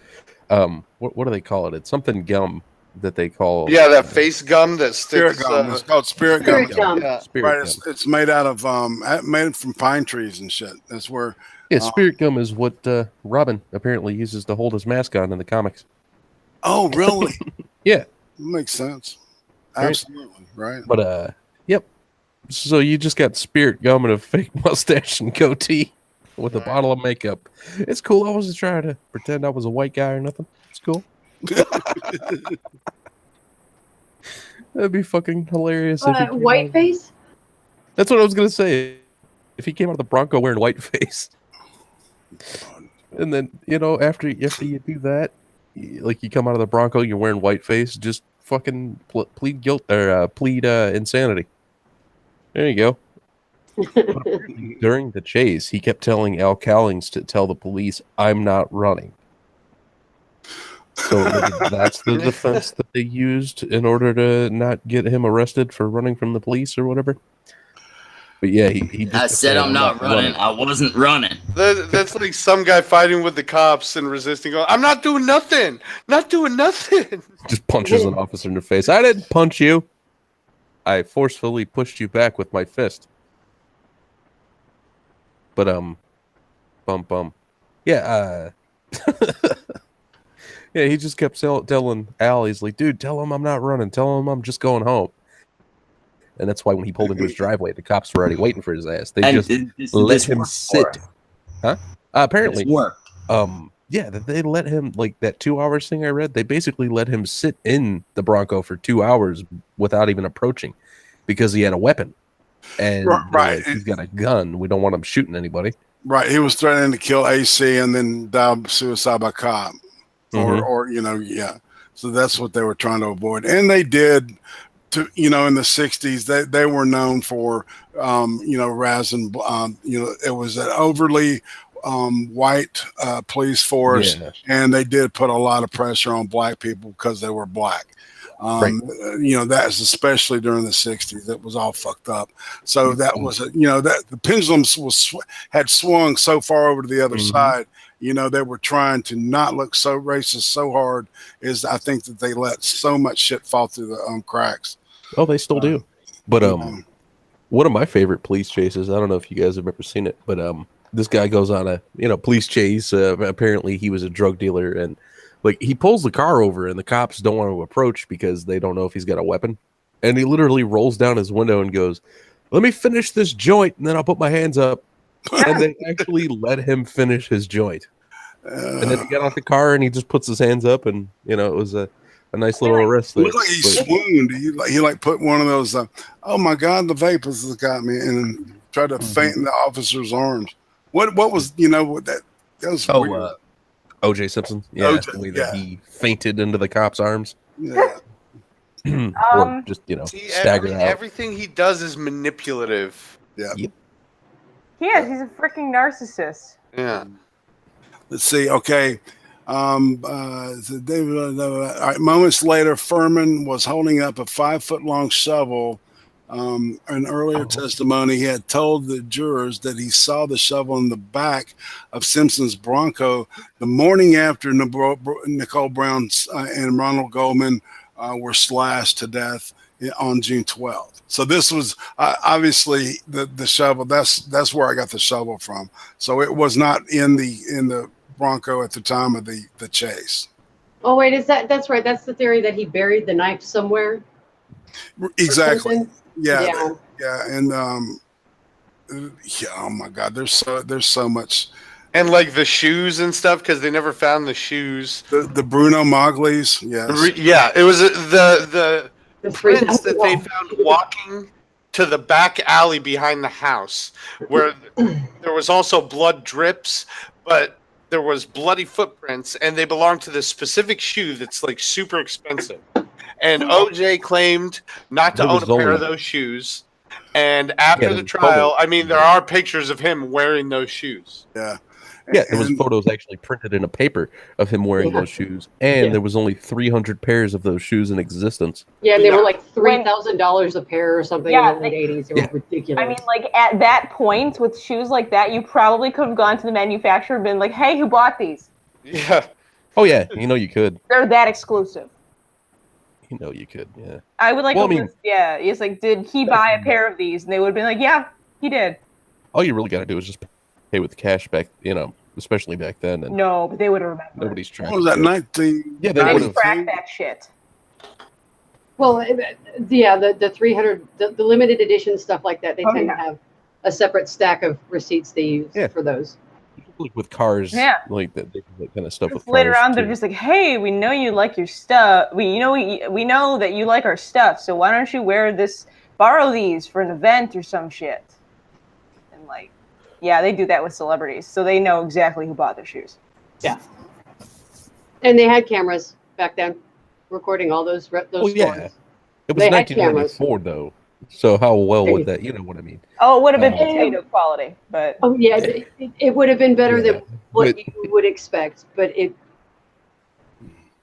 what do they call it? It's something gum that they call that face gum that sticks. Spirit gum. It's called spirit gum. Yeah. Right. It's made out of made from pine trees and shit. That's where. Yeah, spirit gum is what Robin apparently uses to hold his mask on in the comics. Oh, really? Yeah, makes sense. Absolutely right. But yep. So you just got spirit gum and a fake mustache and goatee with a bottle of makeup. It's cool. I wasn't trying to pretend I was a white guy or nothing. It's cool. That'd be fucking hilarious. White face? That's what I was gonna say. If he came out of the Bronco wearing white face, and then after you do that, like you come out of the Bronco, you're wearing white face, just fucking plead guilt or plead insanity. There you go. During the chase, he kept telling Al Cowlings to tell the police, "I'm not running." So that's the defense that they used in order to not get him arrested for running from the police or whatever. But yeah, he I said I'm not running. I wasn't running. That's like some guy fighting with the cops and resisting. Going, I'm not doing nothing. Not doing nothing. Just punches an officer in the face. I didn't punch you. I forcefully pushed you back with my fist. But yeah, yeah, he just kept telling Al, he's like, dude, tell him I'm not running. Tell him I'm just going home. And that's why when he pulled into his driveway, the cops were already waiting for his ass. They just let him sit. Huh? Apparently. Yeah, they let him, like that 2 hours thing I read, they basically let him sit in the Bronco for 2 hours without even approaching because he had a weapon. And he's got a gun. We don't want him shooting anybody. Right. He was threatening to kill AC and then die suicide by cop. Or So that's what they were trying to avoid. And they did in the 60s, they were known for, razzing, it was an overly white police force, and they did put a lot of pressure on black people because they were black. That's especially during the 60s. It was all fucked up. So that was that the pendulum had swung so far over to the other side. They were trying to not look so racist so hard. I think that they let so much shit fall through the cracks. Oh, they still do. But one of my favorite police chases, I don't know if you guys have ever seen it, but this guy goes on a police chase. Apparently he was a drug dealer, and like he pulls the car over and the cops don't want to approach because they don't know if he's got a weapon. And he literally rolls down his window and goes, "Let me finish this joint and then I'll put my hands up." And they actually let him finish his joint. And then he got out the car and he just puts his hands up, and it was a nice little arrest. It looked like he swooned. He put one of those, oh my God, the vapors has got me, and tried to faint in the officer's arms. What was, that was weird. O.J. Simpson. Yeah, the way that he fainted into the cop's arms. Yeah. or just stagger out. Everything he does is manipulative. Yeah. Yep. He is. He's a freaking narcissist. Yeah. Let's see. Okay. So David, all right, moments later, Furman was holding up a 5-foot-long shovel. In earlier testimony, he had told the jurors that he saw the shovel in the back of Simpson's Bronco the morning after Nicole Brown and Ronald Goldman were slashed to death on June 12th. So this was obviously the shovel. That's where I got the shovel from. So it was not in the Bronco at the time of the chase. Oh wait, that's right. That's the theory that he buried the knife somewhere. Exactly. Yeah. And oh my God, there's so much. And like the shoes and stuff, because they never found the shoes. The Bruno Magli's, yes. Yeah, it was the prints that they found walking to the back alley behind the house, where there was also blood drips, but there was bloody footprints, and they belonged to this specific shoe that's like super expensive. And OJ claimed not to own a pair of those shoes. And after the trial, I mean, there are pictures of him wearing those shoes. Yeah. Yeah, there was photos actually printed in a paper of him wearing those shoes, and there was only 300 pairs of those shoes in existence. Yeah, and they were like $3,000 a pair or something in the late 80s. They were ridiculous. I mean, like at that point with shoes like that, you probably could have gone to the manufacturer and been like, "Hey, who bought these?" Yeah. Oh yeah, you could. They're that exclusive. You could. Yeah. I would like. Well, it's like, did he buy a pair of these? And they would have been like, "Yeah, he did." All you really got to do is just pay with cash back, especially back then. And no, but they would have remembered. Nobody's tracking. What was that, 19? Yeah, they would have tracked that shit. Well, yeah, the 300, the limited edition stuff like that, they tend to have a separate stack of receipts they use for those. Like with cars, like that kind of stuff. With later cars on, they're just like, "Hey, we know you like your stuff. We know that you like our stuff. So why don't you borrow these for an event or some shit?" And like, yeah, they do that with celebrities, so they know exactly who bought their shoes. Yeah, and they had cameras back then, recording all those. Oh yeah, it was 1994 though. So how well would that? You know what I mean? Oh, it would have been potato quality, but it would have been better than what you would expect. But it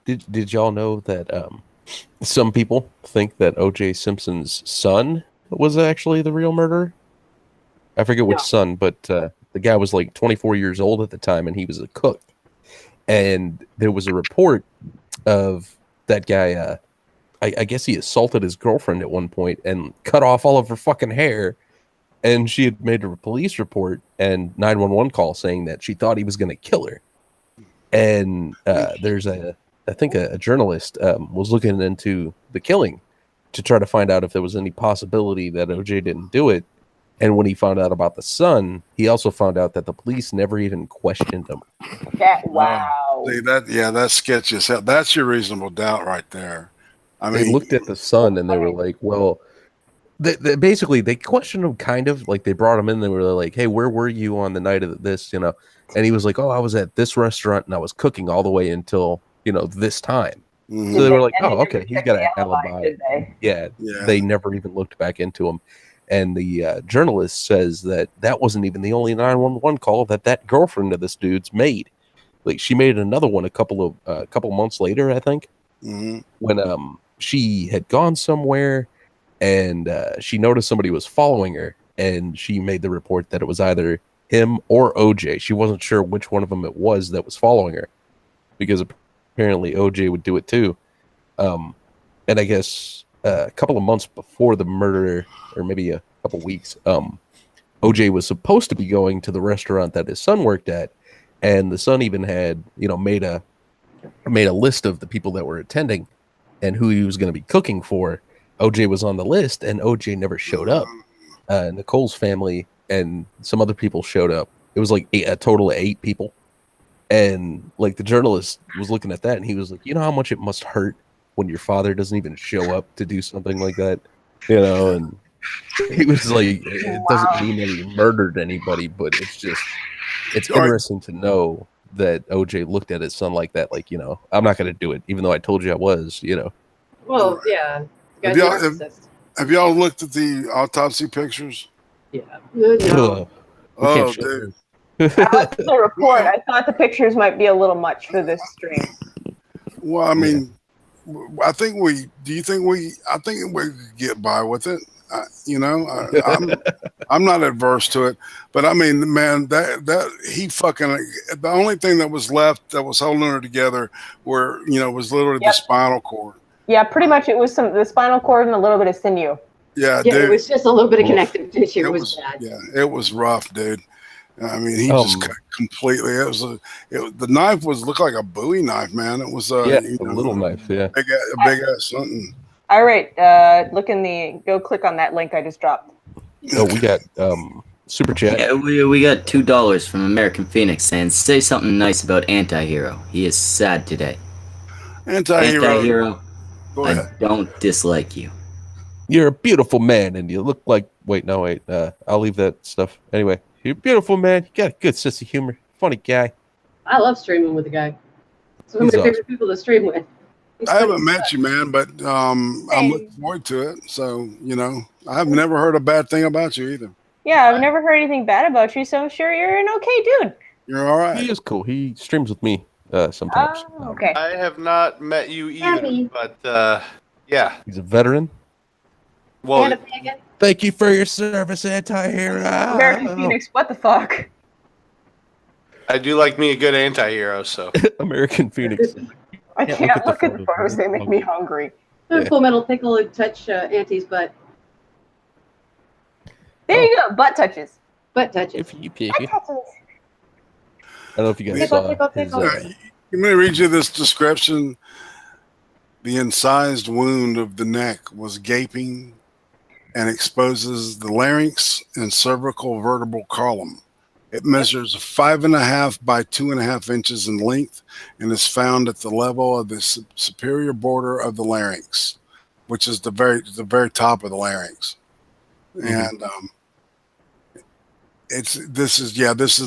did y'all know that some people think that O.J. Simpson's son was actually the real murderer? I forget which son, but the guy was like 24 years old at the time, and he was a cook. And there was a report of that guy. I guess he assaulted his girlfriend at one point and cut off all of her fucking hair. And she had made a police report and 911 call saying that she thought he was going to kill her. And there's I think a journalist was looking into the killing to try to find out if there was any possibility that OJ didn't do it. And when he found out about the son, he also found out that the police never even questioned him. Wow. See, that's sketchy as hell. That's your reasonable doubt right there. I mean, they looked at the son and they were like, well, they basically they questioned him kind of like they brought him in. They were like, hey, where were you on the night of this? And he was like, oh, I was at this restaurant and I was cooking all the way until, this time. Mm-hmm. So they were like, oh, okay, he's got an alibi. Yeah, they never even looked back into him. And the journalist says that wasn't even the only 911 call that girlfriend of this dude's made. Like she made another one a couple months later, I think, when she had gone somewhere and she noticed somebody was following her, and she made the report that it was either him or OJ. She wasn't sure which one of them it was that was following her, because apparently OJ would do it too. And I guess a couple of months before the murder, or maybe a couple weeks, OJ was supposed to be going to the restaurant that his son worked at, and the son even had made a list of the people that were attending and who he was going to be cooking for. OJ was on the list, and OJ never showed up. Nicole's family and some other people showed up. It was like a total of 8 people. And like the journalist was looking at that, and he was like, you know how much it must hurt when your father doesn't even show up to do something like that? And he was like, it doesn't mean that he murdered anybody, but it's interesting to know that OJ looked at his son like that, like, I'm not going to do it, even though I told you I was, Well, yeah. You Have guys are y'all, have, narcissists. have y'all looked at the autopsy pictures? Yeah. No. We Oh, can't show dude. I watched the report. I thought the pictures might be a little much for this stream. Well, I mean, I think do you think I think we could get by with it. I'm not adverse to it, but I mean, man, that he fucking, the only thing that was left that was holding her together was literally the spinal cord. Yeah, pretty much it was the spinal cord and a little bit of sinew. Yeah, Yeah, dude. it was just a little bit of connective tissue. It was bad. Yeah, it was rough, dude. I mean, he just cut completely. The knife looked like a Bowie knife, man. It was a little knife, yeah, a big ass something. All right, go click on that link I just dropped. Oh, we got super chat. Yeah, we got $2 from American Phoenix saying, "Say something nice about Antihero. He is sad today." Antihero. I don't dislike you. You're a beautiful man, and you look like. I'll leave that stuff anyway. You're a beautiful man. You got a good sense of humor. Funny guy. I love streaming with the guy. It's one of my favorite people to stream with. I haven't met you, man, but I'm looking forward to it. So, I've never heard a bad thing about you either. Yeah, I've never heard anything bad about you, so I'm sure you're an okay dude. You're all right. He is cool. He streams with me sometimes. Oh, okay. I have not met you either, but yeah. He's a veteran. Well, thank you for your service, Antihero. American Phoenix, what the fuck? I do like me a good anti-hero, so. American Phoenix. I can't look at the photos, they make me hungry. Full Metal Pickle would touch Auntie's butt. There you go, butt touches. Butt touches. If you pick it. Butt touches. I don't know if you guys saw his, I'm going to read you this description. The incised wound of the neck was gaping and exposes the larynx and cervical vertebral column. It measures 5.5 by 2.5 inches in length and is found at the level of the superior border of the larynx, which is the very top of the larynx. And this is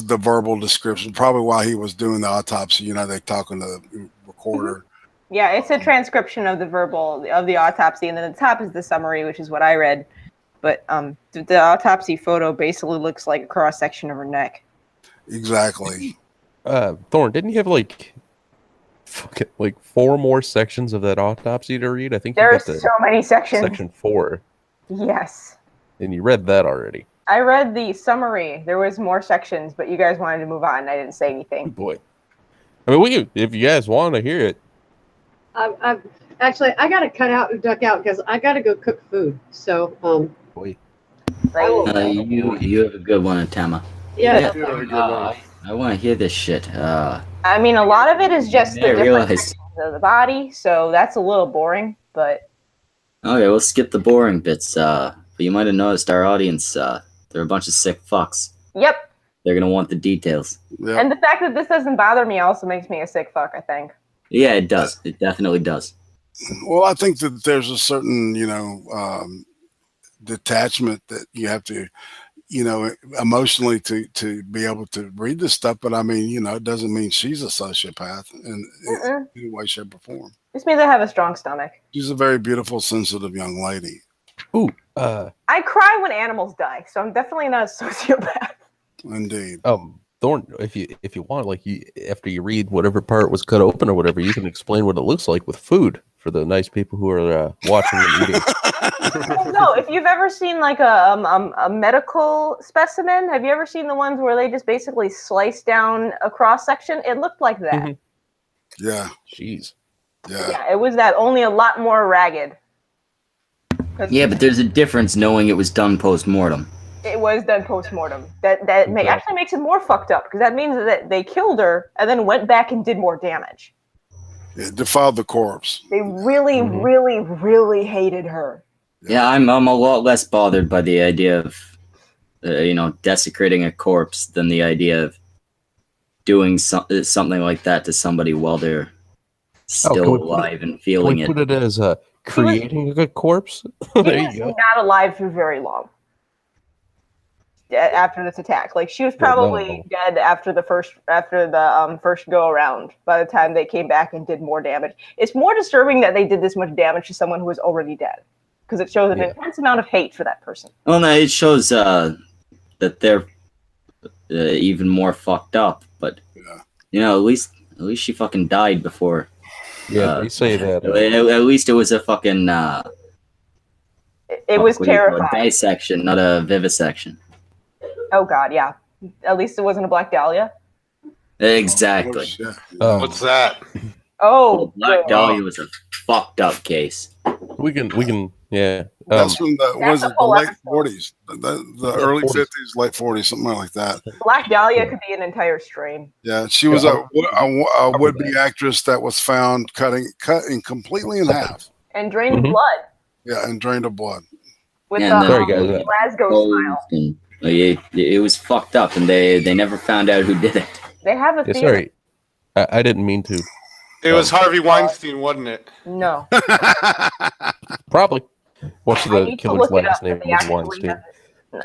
the verbal description. Probably while he was doing the autopsy, they talking to the recorder. Yeah, it's a transcription of the autopsy, and then at the top is the summary, which is what I read. But the autopsy photo basically looks like a cross section of her neck. Exactly. Thorne, didn't you have like 4 more sections of that autopsy to read? I think there's so many sections. Section 4. Yes. And you read that already. I read the summary. There was more sections, but you guys wanted to move on. I didn't say anything. Oh boy. I mean, if you guys want to hear it. Actually, I gotta duck out because I gotta go cook food. So, boy. You have a good one, Tama. Yeah. I want to hear this shit. I mean, a lot of it is just the different sections of the body, so that's a little boring. But okay, we'll skip the boring bits. But you might have noticed our audience. They're a bunch of sick fucks. Yep. They're gonna want the details. Yep. And the fact that this doesn't bother me also makes me a sick fuck, I think. Yeah, it does. It definitely does. Well, I think that there's a certain, detachment that you have to, emotionally to be able to read this stuff. But I mean, it doesn't mean she's a sociopath in any way, shape, or form. This means I have a strong stomach. She's a very beautiful, sensitive young lady. Ooh. I cry when animals die, so I'm definitely not a sociopath. Indeed. Thorne, if you want, after you read whatever part was cut open or whatever, you can explain what it looks like with food for the nice people who are watching and eating. No, if you've ever seen like a medical specimen, have you ever seen the ones where they just basically slice down a cross section? It looked like that. Mm-hmm. Yeah. Jeez. Yeah, it was that, only a lot more ragged. Yeah, but there's a difference knowing it was done post-mortem. It was done post-mortem. That actually makes it more fucked up, because that means that they killed her and then went back and did more damage. It defiled the corpse. They really, really, really hated her. Yeah, I'm a lot less bothered by the idea of, desecrating a corpse than the idea of doing something like that to somebody while they're still alive and feeling it. Put it as creating a good corpse. There you go. Not alive for very long. after this attack. Like she was Yeah, probably no. dead after the first go around. By the time they came back and did more damage, it's more disturbing that they did this much damage to someone who was already dead, because it shows an intense amount of hate for that person. Well, no, it shows that they're even more fucked up. But at least she fucking died before. Yeah, they say that. At least it was a fucking. It was terrifying. A dissection, not a vivisection. Oh God, yeah. At least it wasn't a Black Dahlia. Exactly. What's that? Oh, Black Dahlia was a fucked up case. We can, yeah. That's from the late 40s, the early 50s, late 40s, something like that. Black Dahlia could be an entire strain. Yeah, she was a would-be actress that was found cutting completely in half. And drained of blood. Yeah, and drained of blood. With the Glasgow smile. It was fucked up, and they never found out who did it. They have a theory. Sorry, I didn't mean to. It was Harvey Weinstein, wasn't it? No. Probably. What's the killer's last name? Weinstein.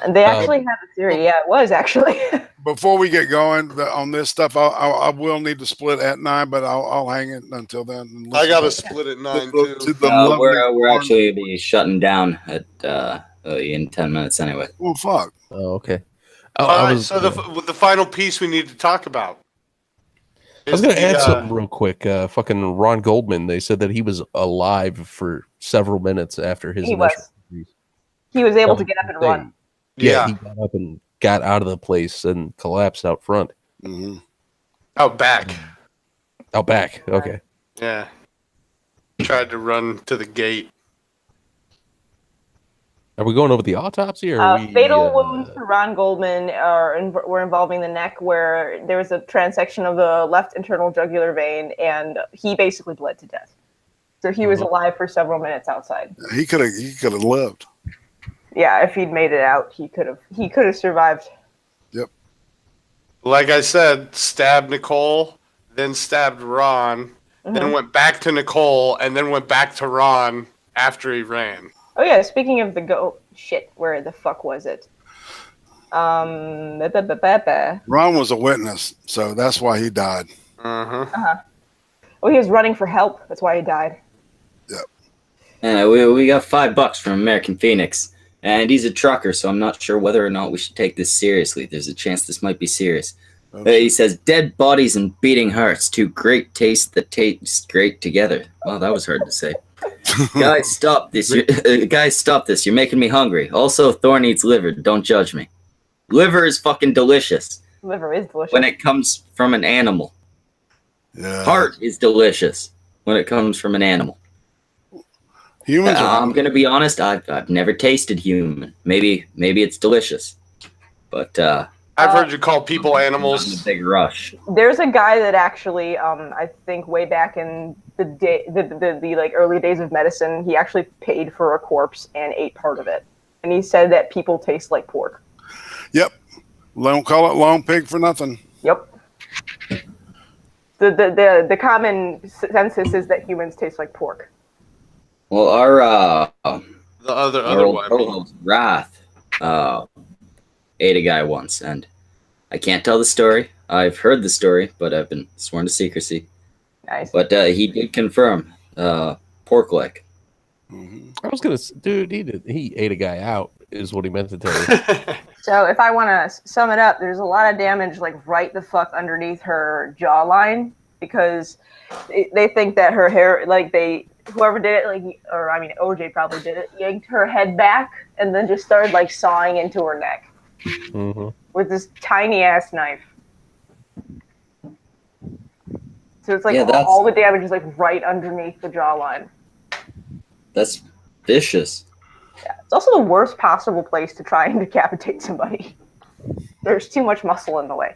They actually have a theory. Yeah, it was actually. Before we get going on this stuff, I will need to split at 9, but I'll hang it until then. I got to split at 9 too. We're actually be shutting down at in 10 minutes anyway. Well, fuck. Oh, okay. All right. So the final piece we need to talk about. I was going to add something real quick. Fucking Ron Goldman. They said that he was alive for several minutes after his initial injuries. He was able to get up and run. Yeah, he got up and got out of the place and collapsed out front. Mm-hmm. Out back. Out back. Okay. Yeah. Tried to run to the gate. Are we going over the autopsy? Or fatal wounds for Ron Goldman were involving the neck, where there was a transection of the left internal jugular vein, and he basically bled to death. So he was alive for several minutes outside. He could have lived. Yeah, if he'd made it out, he could have survived. Yep. Like I said, stabbed Nicole, then stabbed Ron, then went back to Nicole, and then went back to Ron after he ran. Oh yeah, speaking of shit, where the fuck was it? Ron was a witness, so that's why he died. Well, he was running for help. That's why he died. Yep. We got $5 from American Phoenix, and he's a trucker, so I'm not sure whether or not we should take this seriously. There's a chance this might be serious. He says, dead bodies and beating hearts, two great tastes that taste great together. Well, that was hard to say. Guys, stop this. Guys, stop this. You're making me hungry. Also, Thor needs liver. Don't judge me. Liver is fucking delicious. Liver is delicious. When it comes from an animal. Yeah. Heart is delicious when it comes from an animal. Humans I'm going to be honest. I've never tasted human. Maybe it's delicious. But I've heard you call people animals. In a big rush. There's a guy that actually, I think way back in the like early days of medicine, he actually paid for a corpse and ate part of it, and he said that people taste like pork. Yep. Don't call it long pig for nothing. Yep. The common consensus is that humans taste like pork. Well, our the other one, co-host Wrath, ate a guy once, and I can't tell the story. I've heard the story, but I've been sworn to secrecy. Nice. But he did confirm pork leg. I was gonna, dude. He ate a guy out, is what he meant to tell you. So if I want to sum it up, there's a lot of damage like right the fuck underneath her jawline, because they think that her hair, like whoever did it, like, or I mean OJ probably did it, yanked her head back and then just started like sawing into her neck with this tiny ass knife. So it's like all the damage is like right underneath the jawline. That's vicious. Yeah, it's also the worst possible place to try and decapitate somebody. There's too much muscle in the way.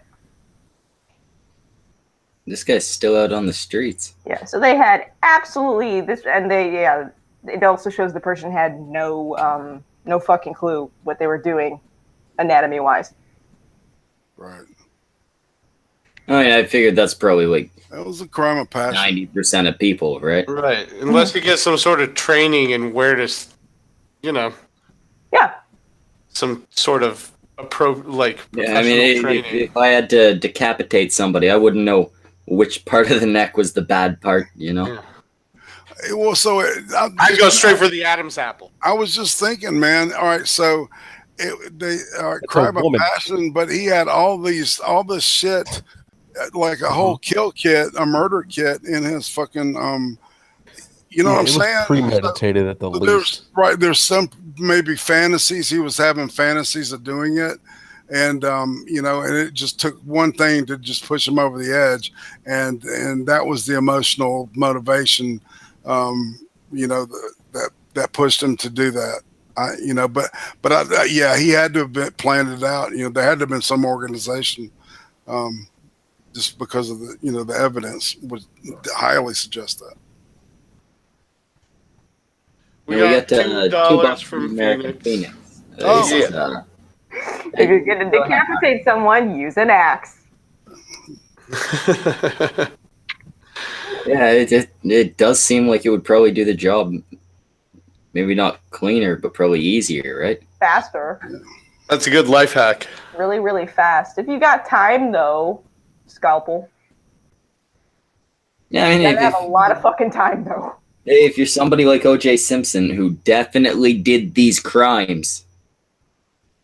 This guy's still out on the streets. Yeah, so they had absolutely this, and it also shows the person had no fucking clue what they were doing, anatomy wise. Right. I mean, I figured that's probably like that was a crime of passion. 90% of people, right? Right, unless you get some sort of training in where to, yeah, some sort of a professional training. If I had to decapitate somebody, I wouldn't know which part of the neck was the bad part, you know? Yeah. Well, so I'd go straight for the Adam's apple. I was just thinking, man. All right, so they crime of passion, but he had all this shit, like a whole kill kit, a murder kit in his fucking you know what I'm saying? Premeditated at the least. There's some maybe fantasies. He was having fantasies of doing it. And you know, and it just took one thing to just push him over the edge, and that was the emotional motivation, you know, that pushed him to do that. You know, but yeah, he had to have been planned it out. You know, there had to have been some organization, just because of the evidence would highly suggest that. We got $2 from American Phoenix. Oh, yeah. If you're going to decapitate someone, use an axe. Yeah, it does seem like it would probably do the job. Maybe not cleaner, but probably easier, right? Faster. That's a good life hack. Really, really fast. If you got time, though, scalpel. Yeah, I mean, you gotta have a lot of fucking time, though. If you're somebody like O.J. Simpson, who definitely did these crimes,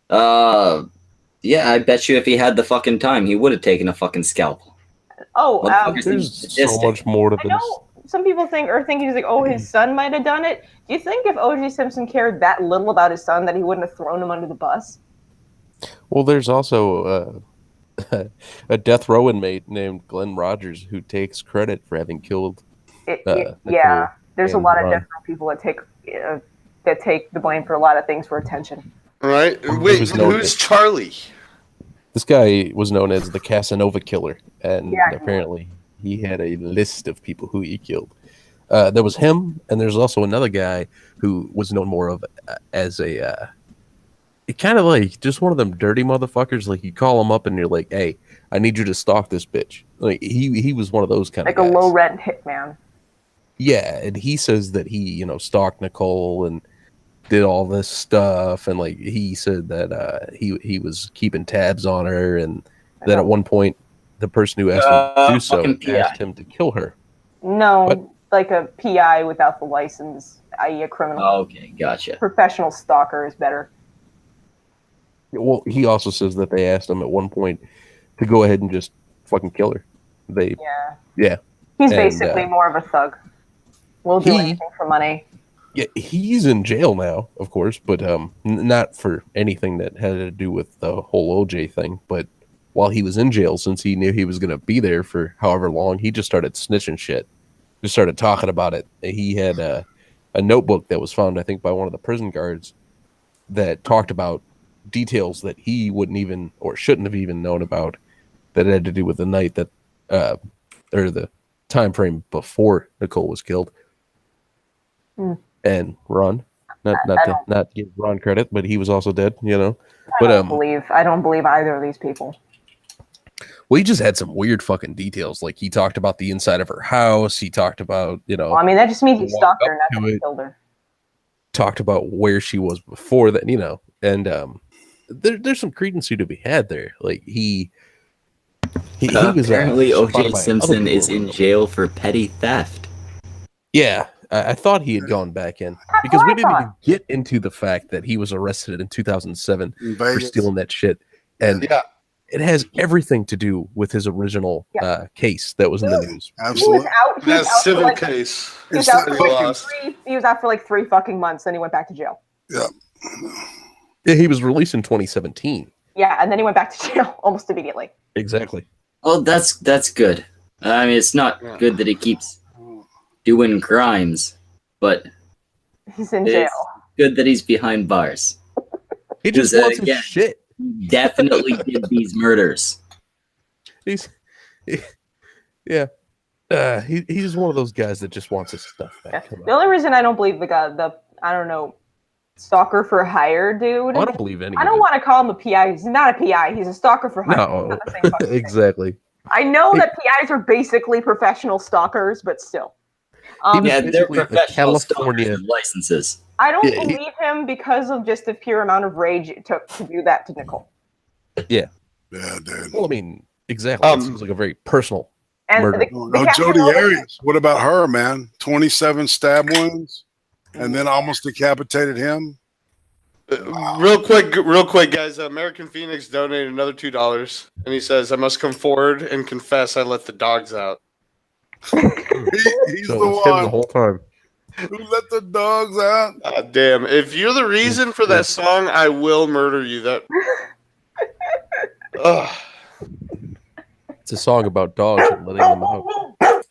yeah, I bet you if he had the fucking time, he would have taken a fucking scalpel. Oh, there's so much more to this. I know some people think he's like, oh, his son might have done it. Do you think if O.J. Simpson cared that little about his son that he wouldn't have thrown him under the bus? Well, there's also a death row inmate named Glenn Rogers who takes credit for having killed. Yeah, there's a lot of death row people that take the blame for a lot of things for attention. Right? Wait, who's Charlie? This guy was known as the Casanova Killer, and apparently he had a list of people who he killed. There was him, and there's also another guy who was known more of as a kind of like just one of them dirty motherfuckers. Like you call him up and you're like, "Hey, I need you to stalk this bitch." Like he was one of those kind of guys. Like a low rent hitman. Yeah, and he says that he stalked Nicole and did all this stuff, and like he said that he was keeping tabs on her, and that at one point the person who asked him to do so asked him to kill her. No, like a PI without the license, i.e. a criminal. Okay, gotcha. Professional stalker is better. Well, he also says that they asked him at one point to go ahead and just fucking kill her. Yeah. He's basically more of a thug. We'll do anything for money. Yeah, he's in jail now, of course, but not for anything that had to do with the whole OJ thing. But while he was in jail, since he knew he was going to be there for however long, he just started snitching shit. Just started talking about it. He had a notebook that was found, I think, by one of the prison guards that talked about details that he wouldn't even or shouldn't have even known about that had to do with the night that or the time frame before Nicole was killed. And Ron, not give Ron credit, but he was also dead, But I don't believe either of these people. Well, he just had some weird fucking details. Like he talked about the inside of her house. He talked about, Well, I mean, that just means he stalked her, not that he killed her. Talked about where she was before that, and there's some credence to be had there. Like he was apparently O.J. Simpson is in jail for petty theft. Yeah. I thought he had gone back in because we didn't even get into the fact that he was arrested in 2007 for stealing that shit. And it has everything to do with his original case that was in the news. Absolutely. That's civil case. He was out for like 3 fucking months, then he went back to jail. Yeah. He was released in 2017. Yeah, and then he went back to jail almost immediately. Exactly. Oh, that's good. I mean, it's not good that he keeps doing crimes, but he's in jail. Good that he's behind bars. He just wants his shit. Definitely did these murders. He's just one of those guys that just wants his stuff back. The only reason I don't believe the stalker for hire dude. I don't believe any. I don't want to call him a PI. He's not a PI. He's a stalker for hire. No, exactly. I know that PIs are basically professional stalkers, but still. They're professional California licenses. I don't believe him because of just the pure amount of rage it took to do that to Nicole. Yeah. Yeah, dude. Well, I mean, exactly. It seems like a very personal And murder. Jodi Arias. What about her, man? 27 stab wounds, and then almost decapitated him. Real quick, guys. American Phoenix donated another $2, and he says, "I must come forward and confess I let the dogs out." He's So the it's him the one whole time. who let the dogs out. Damn! If you're the reason for that song, I will murder you. That. Ugh. It's a song about dogs and letting them out. God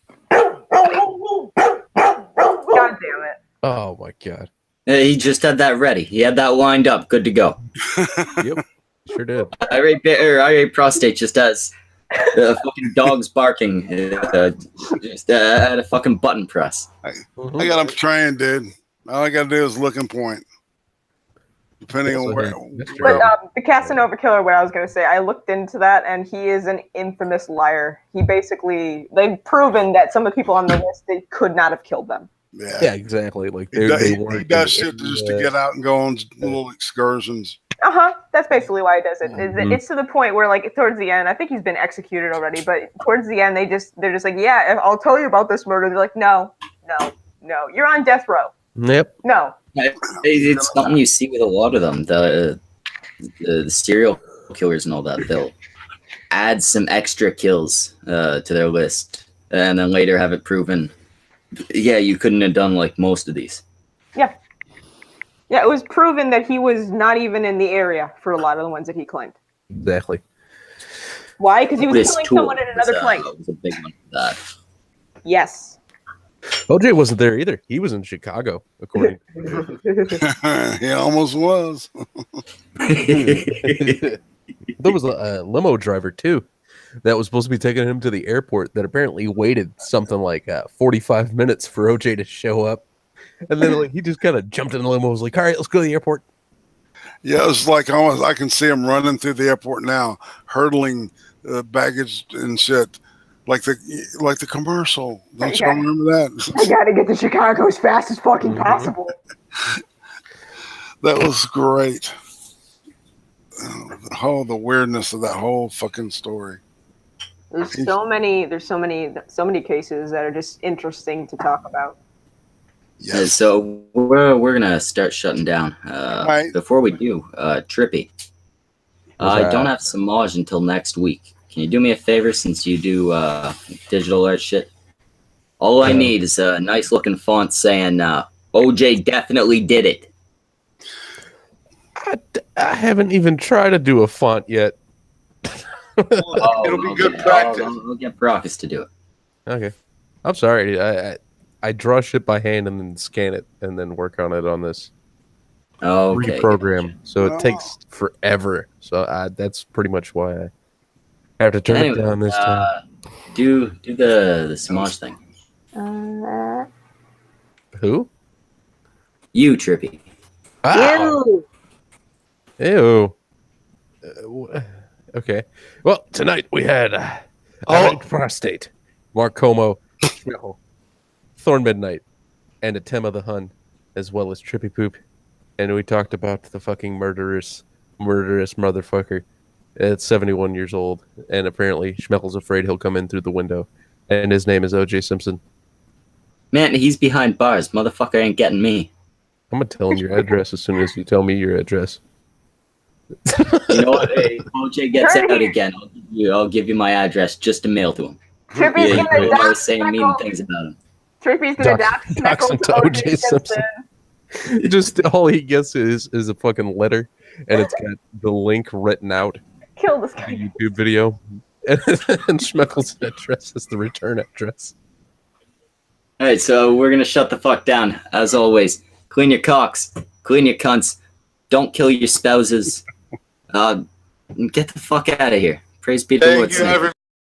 damn it. Oh my god. He just had that ready. He had that lined up, good to go. Yep, sure did. Irate prostate just has fucking dogs barking just at a fucking button press. I got him trained, dude. All I gotta do is looking point. Depending on where. But the Casanova killer, what I was going to say, I looked into that, and he is an infamous liar. He basically, they've proven that some of the people on the list, they could not have killed them. Yeah, exactly. Like he does shit just to get out and go on little excursions. That's basically why he does it. It's to the point where, like, towards the end, I think he's been executed already, but towards the end, they're just like, yeah, I'll tell you about this murder. They're like, no, you're on death row. Yep. No. It's something you see with a lot of them. The serial killers and all that. They'll add some extra kills to their list, and then later have it proven, yeah, you couldn't have done like most of these. Yeah, it was proven that he was not even in the area for a lot of the ones that he claimed. Exactly. Why? Because he was killing someone in another place. Was a big one for that. Yes. OJ wasn't there either. He was in Chicago, according to He almost was. There was a limo driver, too, that was supposed to be taking him to the airport that apparently waited something like 45 minutes for OJ to show up. And then he just kind of jumped in the limo and was like, all right, let's go to the airport. Yeah, it was like almost, I can see him running through the airport now, hurdling baggage and shit. Like the commercial. Don't you remember that? I gotta get to Chicago as fast as fucking possible. That was great. The weirdness of that whole fucking story. There's so many cases that are just interesting to talk about. Yes. So we're gonna start shutting down. Right. Before we do, Trippy, I don't have Samaj until next week. Can you do me a favor, since you do digital art shit? All I need is a nice looking font saying OJ definitely did it. I haven't even tried to do a font yet. It'll be good practice. I'll get Brockus to do it. Okay. I'm sorry. I draw shit by hand and then scan it and then work on it on this Okay. reprogram. So it takes forever. So that's pretty much why I have to turn it down this time. Do the Samaj thing. Who? You, Trippy. Ew. Okay. Well, tonight we had Prostate, Mark Como, Thorn Midnight, and Atema the Hun, as well as Trippy Poop. And we talked about the fucking murderous motherfucker at 71 years old. And apparently Schmeckel's afraid he'll come in through the window. And his name is O.J. Simpson. Man, he's behind bars. Motherfucker ain't getting me. I'm going to tell him your address as soon as you tell me your address. You know what? Hey, OJ gets out again. I'll give you my address just to mail to him. Trippy's gonna dox saying mean things about him. Trippy's gonna dox Schmeckle to O.J. Simpson. Just all he gets is a fucking letter, and it's got the link written out. Kill this guy. YouTube video, and Schmeckel's address is the return address. All right, so we're gonna shut the fuck down. As always, clean your cocks, clean your cunts. Don't kill your spouses. Get the fuck out of here. Praise be to the Lord.